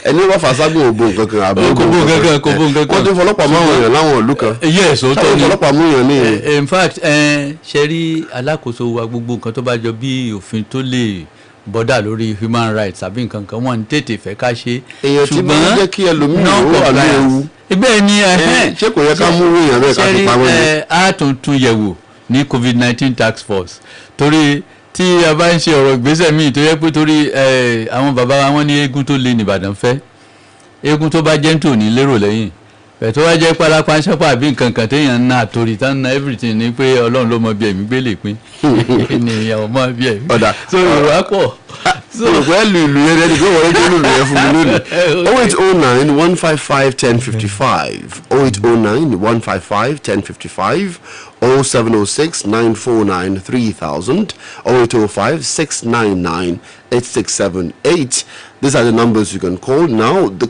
ẹni bá fà ságbọ̀n ò bo nǹkan kan àbí kò bo nǹkan kan wọ́n ti fọlọ́pàá mú àwọn èèyàn láwọn ìlú kan. yes ó tọ́ ni fọlọ́pàá mú èèyàn ní. in fact ṣe rí alákòóso wa gbogbo nǹkan tó bá jọ bí òfin tó lè bọ́dà lórí human rights àbí nǹkan kan wọ́n ń tètè fẹ́ ká ṣe. èèyàn tí máa ń jẹ́ kí ẹlòmíràn ó wà lóru. ibẹ̀ ni ṣé kò yẹ ká mú èèyàn bẹ́ẹ̀ ká fi pamọ́ ni. a tún yẹ̀wò ní COVID-19 task force torí tí a bá ń ṣe ọ̀rọ̀ ìgbésẹ̀ míì tó yẹ pé torí àwọn bàbá wa wọ́n ní eégún tó lé nìbàdàn fẹ́ eégún tó bá jẹ́ ń tò ní lérò lẹ́yìn ẹ̀ tó wá jẹ́ pálápá ṣẹ́pà àbí nǹkan kan téèyàn ń ná àtòrí tán ná everything ni pé ọlọ́run ló mọ bí ẹ̀mí gbé lè pín ènìyàn ò mọ bí ẹ̀mí so ìwà pọ̀. so pẹ́ lùlù yẹn lẹ́nu pé wọ́n jẹ́ lùlù yẹn fún mi lónìí 08091551055 08091551055 0706-949-3000 0805-699-8678. These are the numbers you can call. Now, the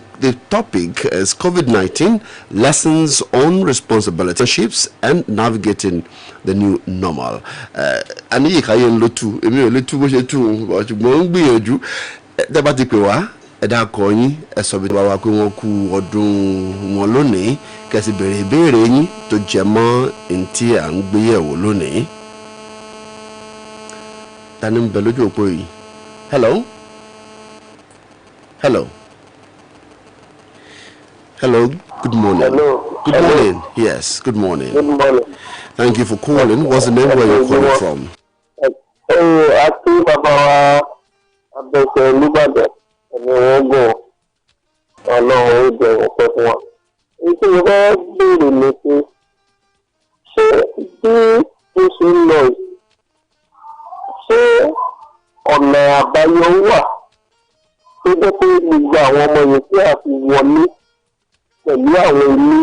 topic is COVID-19, lessons on responsibilities and navigating the new normal. And you can look to ẹ̀dá akọ̀yìn ẹ̀sọ̀ bí wàá pé wọ́n kú ọdún wọn lónìí kẹsì bèrè ìbéèrè yín tó jẹ mọ́ ntí à ń gbé yẹ̀wò lónìí. ta ni ń bẹ lójú òpó yìí? hello good morning. Good morning. Yes, good morning. Good morning. Thank you for calling. What's the name where you're calling from? Àti bàbá wa Abẹ́sẹ̀ Olúbàdàn ẹni wọ́n gùn ọlọ́run ó jẹ ọ̀pẹ fún wa. Èyí mo bá béèrè ni pé ṣé bí ó ṣe ń lọ yìí ṣé ọ̀nà àbáyọ wà tó jẹ́ pé gbogbo àwọn ọmọ yìí tí a fi wọlé pẹ̀lú àwọn ilé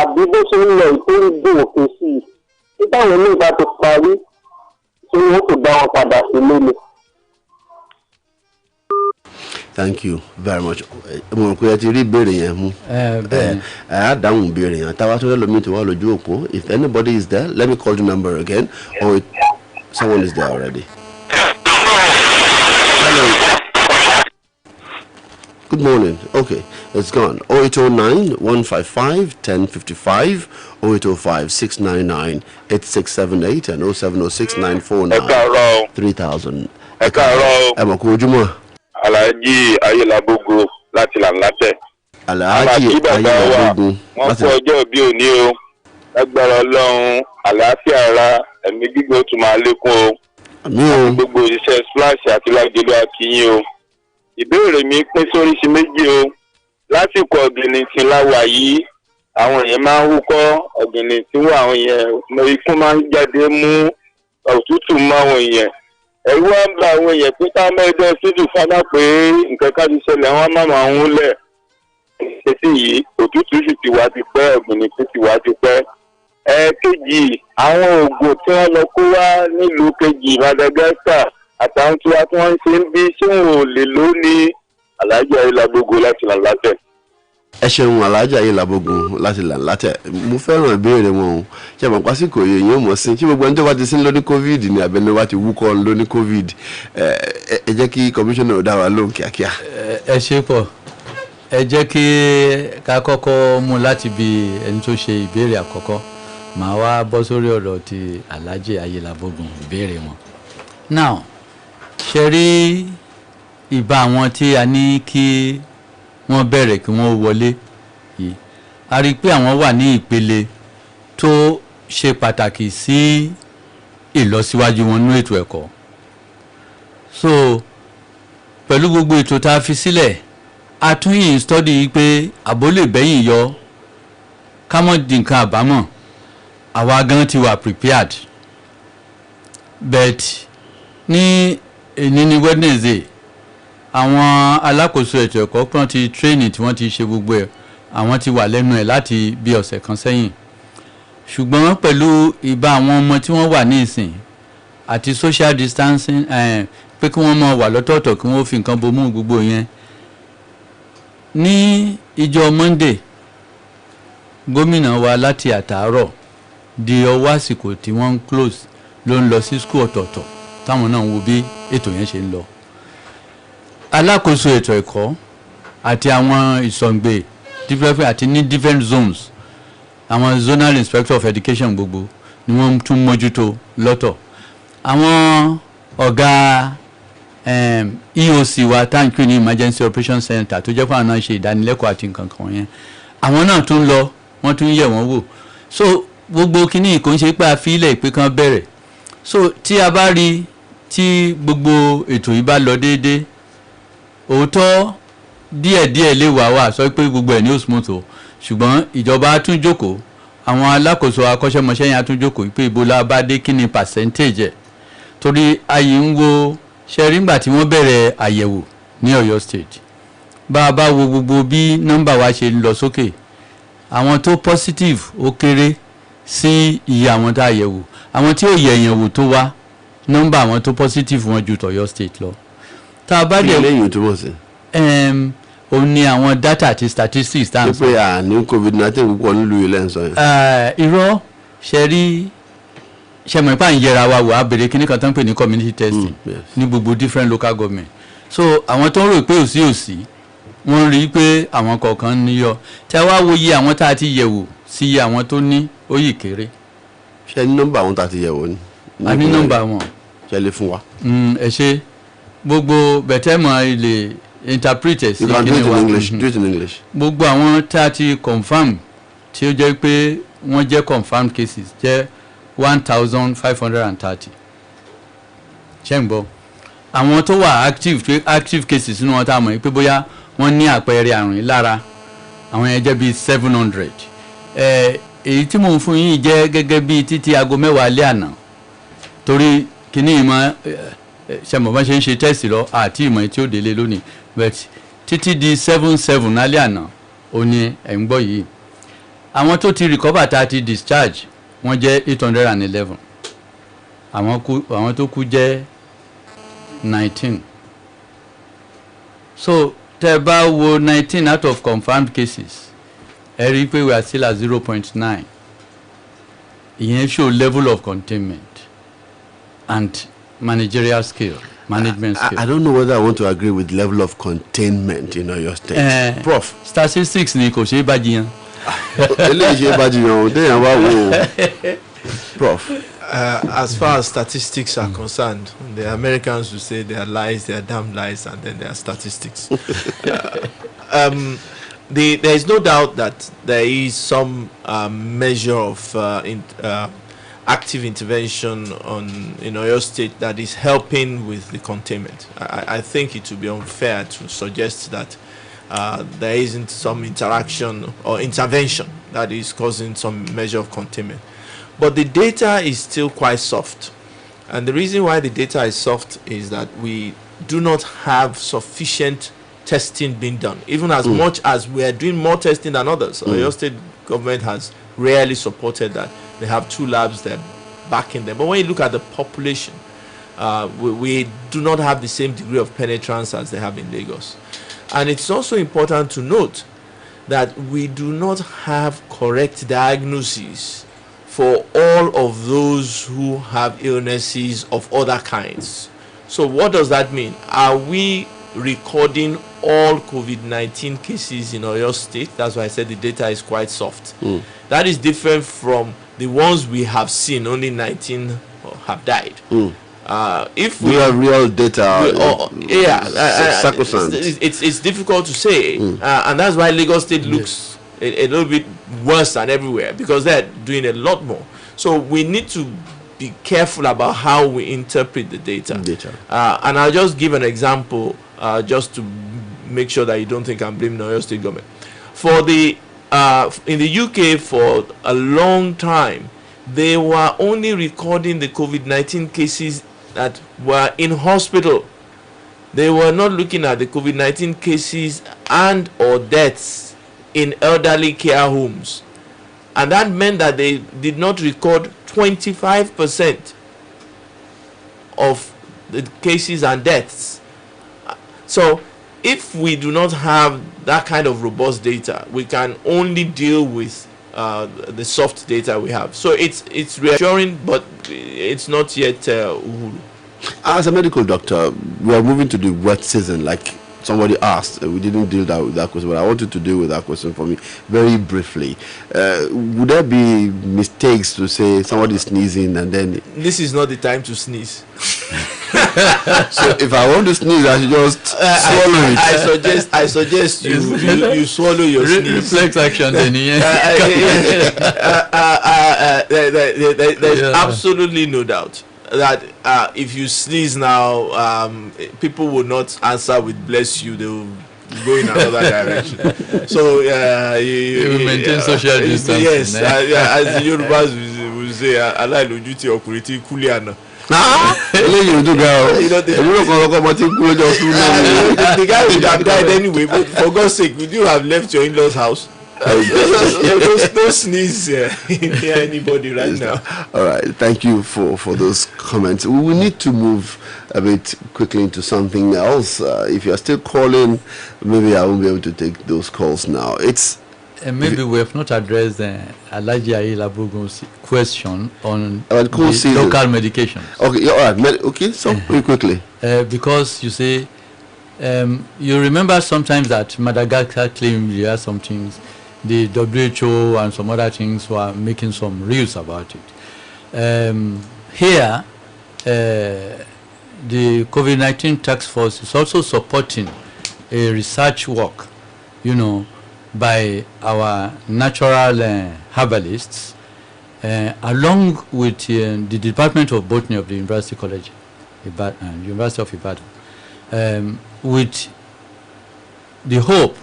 àbí bó ṣe ń lọ yìí tó ń dùn òfin sí i tí táwọn ilé ìbá ti parí tí wọ́n kò dá wọn padà sí lélẹ̀. Thank you very much. Mo ko ti rí ìbéèrè yẹn mú. A dáhùn ìbéèrè yẹn. Tawa tó lọ mi tó wà lójú òpó. If anybody is there, let me call the number again. Or someone is there already. Hello. Good morning. Okay, it's gone. 0809-155-1055, 0805-699-8678, and 0706-949-3000. Ẹ káàárọ̀. Ẹ mọ̀ kú ojúmọ́. Alhaji Ayélabógo láti Làǹlàtẹ̀. Alhaji Ayélabógo láti. Wọ́n fún ọjọ́ bí òní o. Lágbára Ọlọ́run, àlàáfíà ara, ẹ̀mí gígùn tún máa lékún o. Àmín o. Gbogbo òṣìṣẹ́ Splash àti Lágẹ̀lú akíyín o. Ìbéèrè mi pín sóríṣi méjì o. Lásìkò ọ̀gìnìntìn láwà yìí, àwọn èèyàn máa ń húkọ́ ọ̀gìnìntìn wọ àwọn èèyàn ikú máa ń jáde mú òtútù mọ́ àwọn èèyàn. Ẹ̀rù wa ń ba àwọn èèyàn pé ká mẹ́jọ sídùú fáná pé nǹkan ká ti ṣẹlẹ̀ wọ́n má máa ń lẹ̀. Ṣèṣì yìí òtútù sì ti wá ti pẹ́ ọ̀gìnìntìn ti wá ti pẹ́. Ẹ̀ẹ̀kejì àwọn oògùn tí wọ́n lọ kó wá nílùú kejì Madagascar àtàwọn tí wọ́n ń ṣe ń bí ṣé wọn ò lè lò ní Alhaji Ayélabógo láti Làǹlàtẹ̀. ẹ ṣeun alájà yìí làbógun láti là látẹ mo fẹ́ràn ìbéèrè wọn o ṣe mọ̀ pásíkò yìí yóò mọ̀ sí ṣé gbogbo ẹni tó bá ti sí lóní covid ní abẹ́ni wá ti wúkọ́ lóní covid ẹ jẹ́ kí kọmíṣánná ò dá wa lóhùn kíákíá. ẹ ṣe pọ̀ ẹ jẹ́ kí ká kọ́kọ́ mú láti bí ẹni tó ṣe ìbéèrè àkọ́kọ́ màá wá bọ́ sórí ọ̀rọ̀ ti alájẹ ayélujábógun ìbéèrè wọn. now ṣe rí ìbá àwọn tí a ní kí wọ́n bẹ̀rẹ̀ kí wọ́n wọlé yìí a rí i pé àwọn wà ní ìpele tó ṣe pàtàkì sí ìlọsíwájú wọn nínú ètò ẹ̀kọ́. so pẹ̀lú gbogbo ètò tá a fi sílẹ̀ a tún yìí study yìí pé àbó lè bẹ́yìn yọ ká mọ́ di nǹkan àbámọ̀ àwa gan ti wà prepared but ní èní ní Wednesday àwọn alákòóso ètò ẹ̀kọ́ pọ́n ti training tí wọ́n ti ṣe gbogbo ẹ̀ àwọn ti wà lẹ́nu ẹ̀ láti bí ọ̀sẹ̀ kan sẹ́yìn ṣùgbọ́n pẹ̀lú ìbá àwọn ọmọ tí wọ́n wà ní ìsìn àti social distancing pé kí wọ́n máa wà lọ́tọ̀ọ̀tọ̀ kí wọ́n fi nǹkan bomú gbogbo yẹn ní ìjọ Monday gómìnà wa láti àtàárọ̀ di ọwọ́ àsìkò tí wọ́n ń close ló ń lọ sí school ọ̀tọ̀ọ̀tọ̀ táwọn náà ń wo bí ètò yẹn ṣe ń lọ. Alákòóso ètò ẹ̀kọ́ àti àwọn ìsọ̀ǹgbè different àti ní different zones àwọn zonal inspector of education gbogbo ni wọ́n tún mójútó lọ́tọ̀. Àwọn ọ̀gá EOC wa táǹkì ní emergency operation center tó jẹ́ pé àwọn náà ṣe ìdánilẹ́kọ̀ọ́ àti nǹkan kan yẹn àwọn náà tún lọ wọ́n tún yẹ̀ wọ́n wò. So gbogbo kínní kò ń ṣe pé a fi ilẹ̀ ìpè kan bẹ̀rẹ̀. So tí a bá rí tí gbogbo ètò yìí bá lọ déédéé òótọ́ díẹ̀díẹ̀ lè wà sọ pé gbogbo ẹ̀ ní òsùmọ̀tò ṣùgbọ́n ìjọba á tún jókòó àwọn alákòóso akọ́ṣẹ́mọṣẹ́ yẹn á tún jókòó pé ibo la bá dé kí ni percentage ẹ̀ torí ayé ń wo ṣẹ́rí ńgbà tí wọ́n bẹ̀rẹ̀ àyẹ̀wò ní Ọ̀yọ́ state bá a bá wo gbogbo bí nọ́mbà wa ṣe ń lọ sókè àwọn tó positive ó kéré sí iye àwọn tá a yẹ̀wò àwọn tí ò yẹ̀yẹ̀ wò tó wá nọ́mbà àwọn tó positive wọn ju t'Ọ̀yọ́ state lọ. Tá a bá dẹ̀ lẹ́yìn tó mọ̀ sí. Òun ni àwọn data àti statistics tá à ń sọ. pé ní covid-19 púpọ̀ nílùú ilé ń sọ yẹn. Irọ́ ṣe rí ṣe mọ̀ nípa ìyẹra wa wò á bèrè kíní kan tó ń pè ní community testing ní gbogbo different local government. So àwọn tó ń rò pé òsì wọ́n rí i pé àwọn kọ̀ọ̀kan níyọ tí a wá wo iye àwọn tá a ti yẹ̀wò sí iye àwọn tó ní ó yìí kéré. ṣe ní nọ́mbà àwọn tá a ti yẹ̀wò ni. a ní nọ́mbà wọn. ṣe lè fún wa. ẹ ṣe gbogbo bẹ̀tẹ́mọ̀ ilé interpreters. You can do it in English. Do it in English. Gbogbo àwọn tá a ti confam tí ó jẹ́ pé wọ́n jẹ́ confirmed cases jẹ́ 1,530. ṣé ń gbọ́ àwọn tó wà active cases nínú wọn tá a mọ̀ pé bóyá wọ́n ní àpẹẹrẹ àrùn yìí lára àwọn yẹn jẹ́ bíi 700. Èyí tí mò ń fún yín jẹ́ gẹ́gẹ́ bíi títí aago 10 alẹ́ àná torí kíní ìmọ̀ ṣe mọ̀ bá ṣe ń ṣe tẹ́sì lọ àti ìmọ̀ tí ó délé lónìí but títí di 7 alẹ́ àná ó ní ẹ̀ ń gbọ́ yìí àwọn tó ti recover tá a ti discharge wọ́n jẹ́ 811 àwọn tó kú jẹ́ 19 so tẹ́ bá wo 19 out of confirmed cases ẹ rí i pé we are still at 0.9 ìyẹn show level of containment and managerial skill, management skill. I don't know whether I want to agree with level of containment in your state. Prof. Statistics ni kò ṣe é bájiyàn. Eléyìí ṣe é bájiyàn o, déyàn wá wò ó. Prof. As far as statistics are concerned, the Americans will say they are lies, they are damn lies, and then there are statistics. There is no doubt that there is some measure of active intervention in Oyo State that is helping with the containment. I think it would be unfair to suggest that there isn't some interaction or intervention that is causing some measure of containment. But the data is still quite soft. And the reason why the data is soft is that we do not have sufficient testing being done. Even as much as we are doing more testing than others, Oyo State government has rarely supported that. They have 2 labs that backing them. But when you look at the population, we do not have the same degree of penetrance as they have in Lagos. And it's also important to note that we do not have correct diagnoses for all of those who have illnesses of other kinds. So what does that mean? Are we recording all COVID-19 cases in Oyo State? That's why I said the data is quite soft. That is different from the ones we have seen, only 19 have died. If we have real data, it's difficult to say, and that's why Lagos State looks a little bit worse than everywhere, because they're doing a lot more. So we need to be careful about how we interpret the data. And I'll just give an example, just to make sure that you don't think I'm blaming the Oyo State government. For the in the UK, for a long time, they were only recording the COVID-19 cases that were in hospital. They were not looking at the COVID-19 cases and or deaths in elderly care homes. And that meant that they did not record 25% of the cases and deaths. So if we do not have that kind of robust data, we can only deal with the soft data we have. So it's reassuring, but it's not yet uhuru. As a medical doctor, we are moving to the wet season, like somebody asked. We didn't deal with that question, but I wanted to deal with that question for me very briefly. Would there be mistakes to say somebody sneezing and then... This is not the time to sneeze. So if I want to sneeze, I should just swallow it. I suggest you swallow your sneeze. Reflex action. There's absolutely no doubt that if you sneeze now, people will not answer with bless you. They will go in another direction. So you will maintain social distance. Yes, as the Yorubas will say, "Allah lojuti okuriti kuliana." You know, the guy would have died anyway, but for God's sake, would you have left your in-laws' house? Don't sneeze near anybody right now. All right, thank you for those comments. We will need to move a bit quickly into something else. If you are still calling, maybe I won't be able to take those calls now. Maybe we have not addressed Alhaji Ayelabogun's question on local medications. Okay, all right. Okay, so very quickly. Because you say, you remember sometimes that Madagascar claimed there are some things, the WHO and some other things were making some rules about it. Here, the COVID-19 task force is also supporting a research work, by our natural herbalists, along with the Department of Botany of the University College, University of Ibadan, with the hope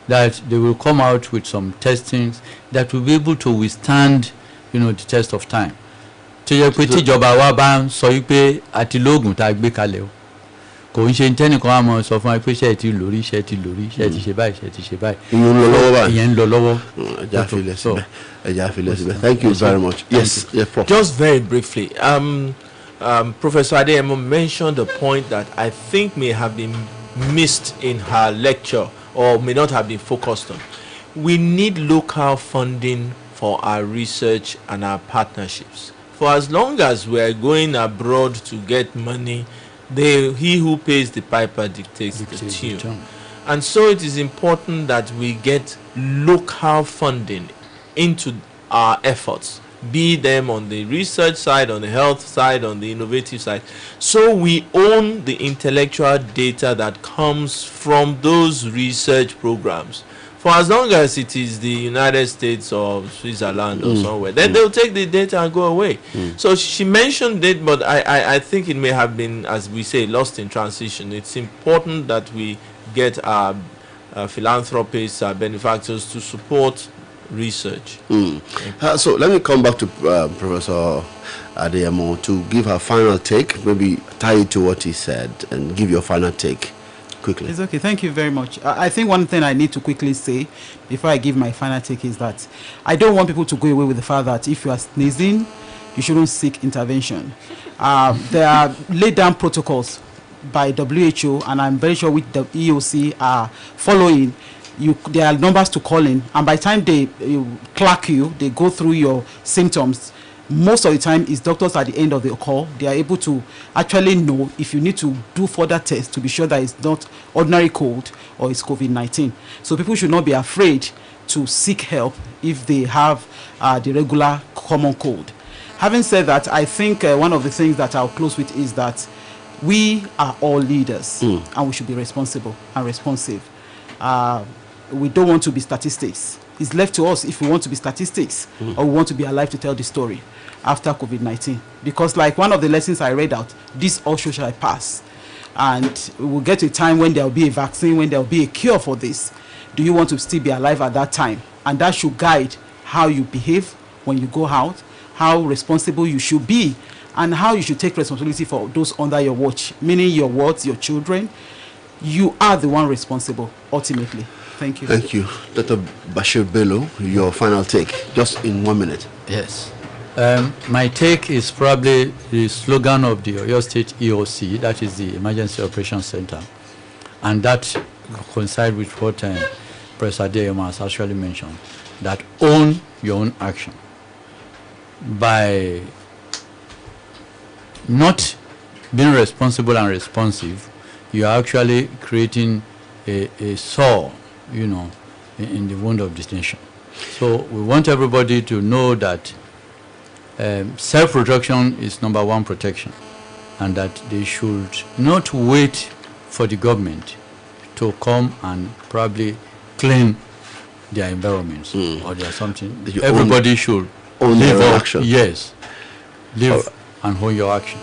that they will come out with some testings that will be able to withstand, the test of time. So you put ìjọba wa bá ń sọ wípé àti lóògùn tá a gbé kalẹ̀ o. Kò ń ṣe tẹ́nìkan á mọ sọ fún wa pé ṣe ti lórí ṣe ti ṣe báyìí. Ìyẹn ń lọ lọ́wọ́. Thank you very much. Yes, Prof. Just very briefly, Professor Adeyemo mentioned a point that I think may have been missed in her lecture or may not have been focused on. We need local funding for our research and our partnerships. For as long as we are going abroad to get money, he who pays the piper dictates the tune. And so it is important that we get local funding into our efforts, be them on the research side, on the health side, on the innovative side, so we own the intellectual data that comes from those research programs. For as long as it is the United States or Switzerland or somewhere, then they'll take the data and go away. So she mentioned it, but I think it may have been, as we say, lost in transition. It's important that we get our philanthropists, our benefactors to support research. So let me come back to Professor Adeyemo to give her final take, maybe tie it to what he said and give your final take quickly. It's okay. Thank you very much. I think one thing I need to quickly say before I give my final take is that I don't want people to go away with the fact that if you are sneezing, you shouldn't seek intervention. There are laid down protocols by WHO, and I'm very sure which the EOC are following, there are numbers to call in, and by the time they clock you, they go through your symptoms. Most of the time is doctors at the end of the call. They are able to actually know if you need to do further tests to be sure that it's not ordinary cold or it's COVID-19. So people should not be afraid to seek help if they have the regular common cold. Having said that, I think one of the things that I'll close with is that we are all leaders and we should be responsible and responsive. We don't want to be statistics. It's left to us if we want to be statistics or we want to be alive to tell the story after COVID-19. Because like one of the lessons I read out, this also shall pass. And we will get to a time when there will be a vaccine, when there will be a cure for this. Do you want to still be alive at that time? And that should guide how you behave when you go out, how responsible you should be, and how you should take responsibility for those under your watch, meaning your wards, your children. You are the one responsible, ultimately. Thank you. Thank you. Dr. Bashir Bello, your final take, just in 1 minute. Yes. My take is probably the slogan of the Oyo State EOC, that is the Emergency Operations Center. And that coincides with what Professor Adeyemo has actually mentioned, that own your own action. By not being responsible and responsive, you are actually creating a sore, you know, in the wound of distinction. So we want everybody to know that self-protection is number one protection, and that they should not wait for the government to come and probably clean their environments or their something. Everybody should own live their action. Yes, live and own your action.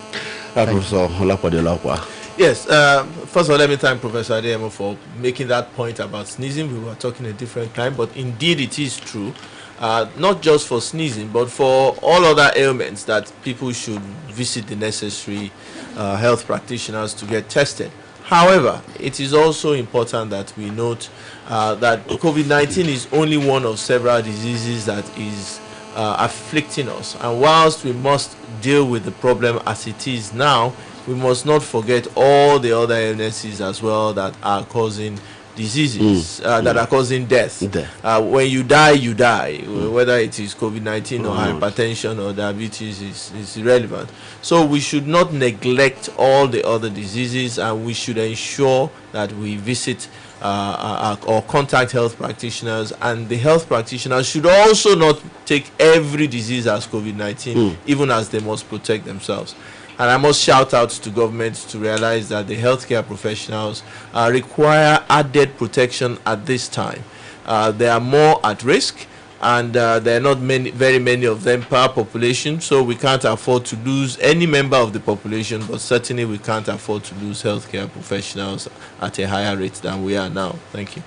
Professor Olapade Olawokpa. Yes, first of all, let me thank Professor Adeyemo for making that point about sneezing. We were talking a different time, but indeed it is true. Not just for sneezing, but for all other ailments, that people should visit the necessary health practitioners to get tested. However, it is also important that we note that COVID-19 is only one of several diseases that is afflicting us. And whilst we must deal with the problem as it is now, we must not forget all the other illnesses as well that are causing diseases, that are causing death. When you die, you die. Whether it is COVID-19 or hypertension or diabetes is irrelevant. So we should not neglect all the other diseases, and we should ensure that we visit or contact health practitioners, and the health practitioners should also not take every disease as COVID-19, even as they must protect themselves. And I must shout out to government to realize that the healthcare professionals require added protection at this time. They are more at risk, and there are not very many of them per population, so we can't afford to lose any member of the population, but certainly we can't afford to lose healthcare professionals at a higher rate than we are now. Thank you.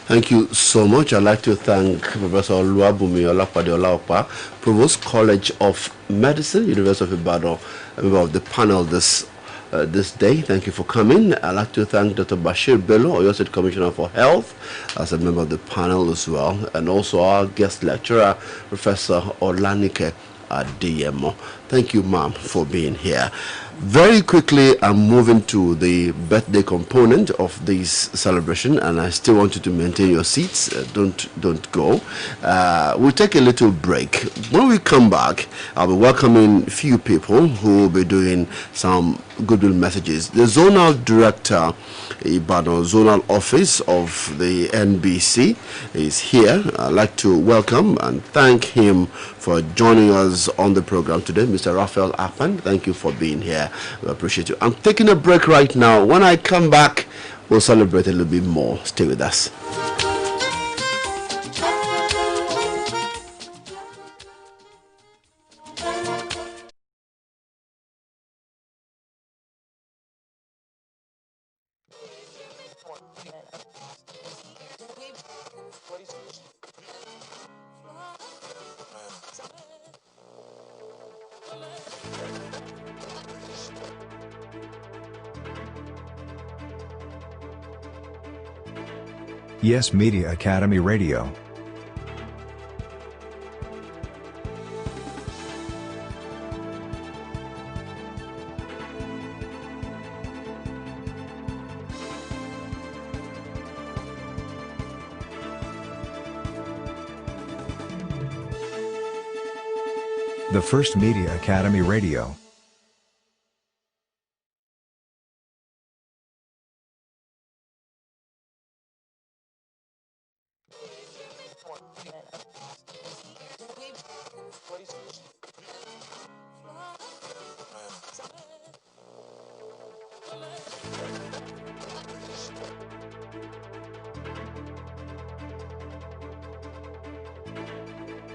Thank you so much. I'd like to thank Professor Oluwabumi Olapade Olawokpa, Provost College of Medicine, University of Ibadan, a member of the panel this day. Thank you for coming. I'd like to thank Dr. Bashir Bello, Oyo State Commissioner for Health, as a member of the panel as well, and also our guest lecturer, Professor Olanike Adeyemo. Thank you, ma'am, for being here. Very quickly, I'm moving to the birthday component of this celebration, and I still want you to maintain your seats. Don't go. We'll take a little break. When we come back, I'll be welcoming a few people who will be doing some goodwill messages. The Zonal Director, Ibadan Zonal Office of the NBC, is here. I'd like to welcome and thank him for joining us on the program today, Mr. Raphael Apan. Thank you for being here. We appreciate you. I'm taking a break right now. When I come back, we'll celebrate a little bit more. Stay with us. Yes Media Academy Radio. The First Media Academy Radio.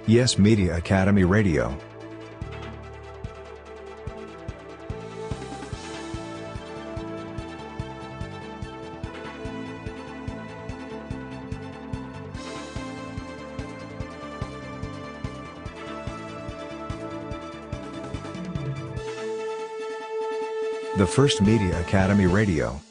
Yes Media Academy Radio. The First Media Academy Radio.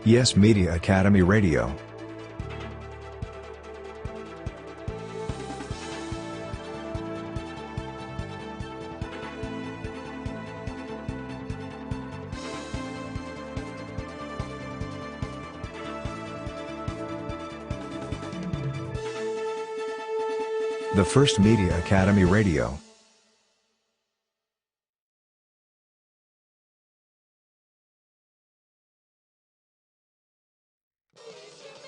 Yes Media Academy Radio. The First Media Academy Radio.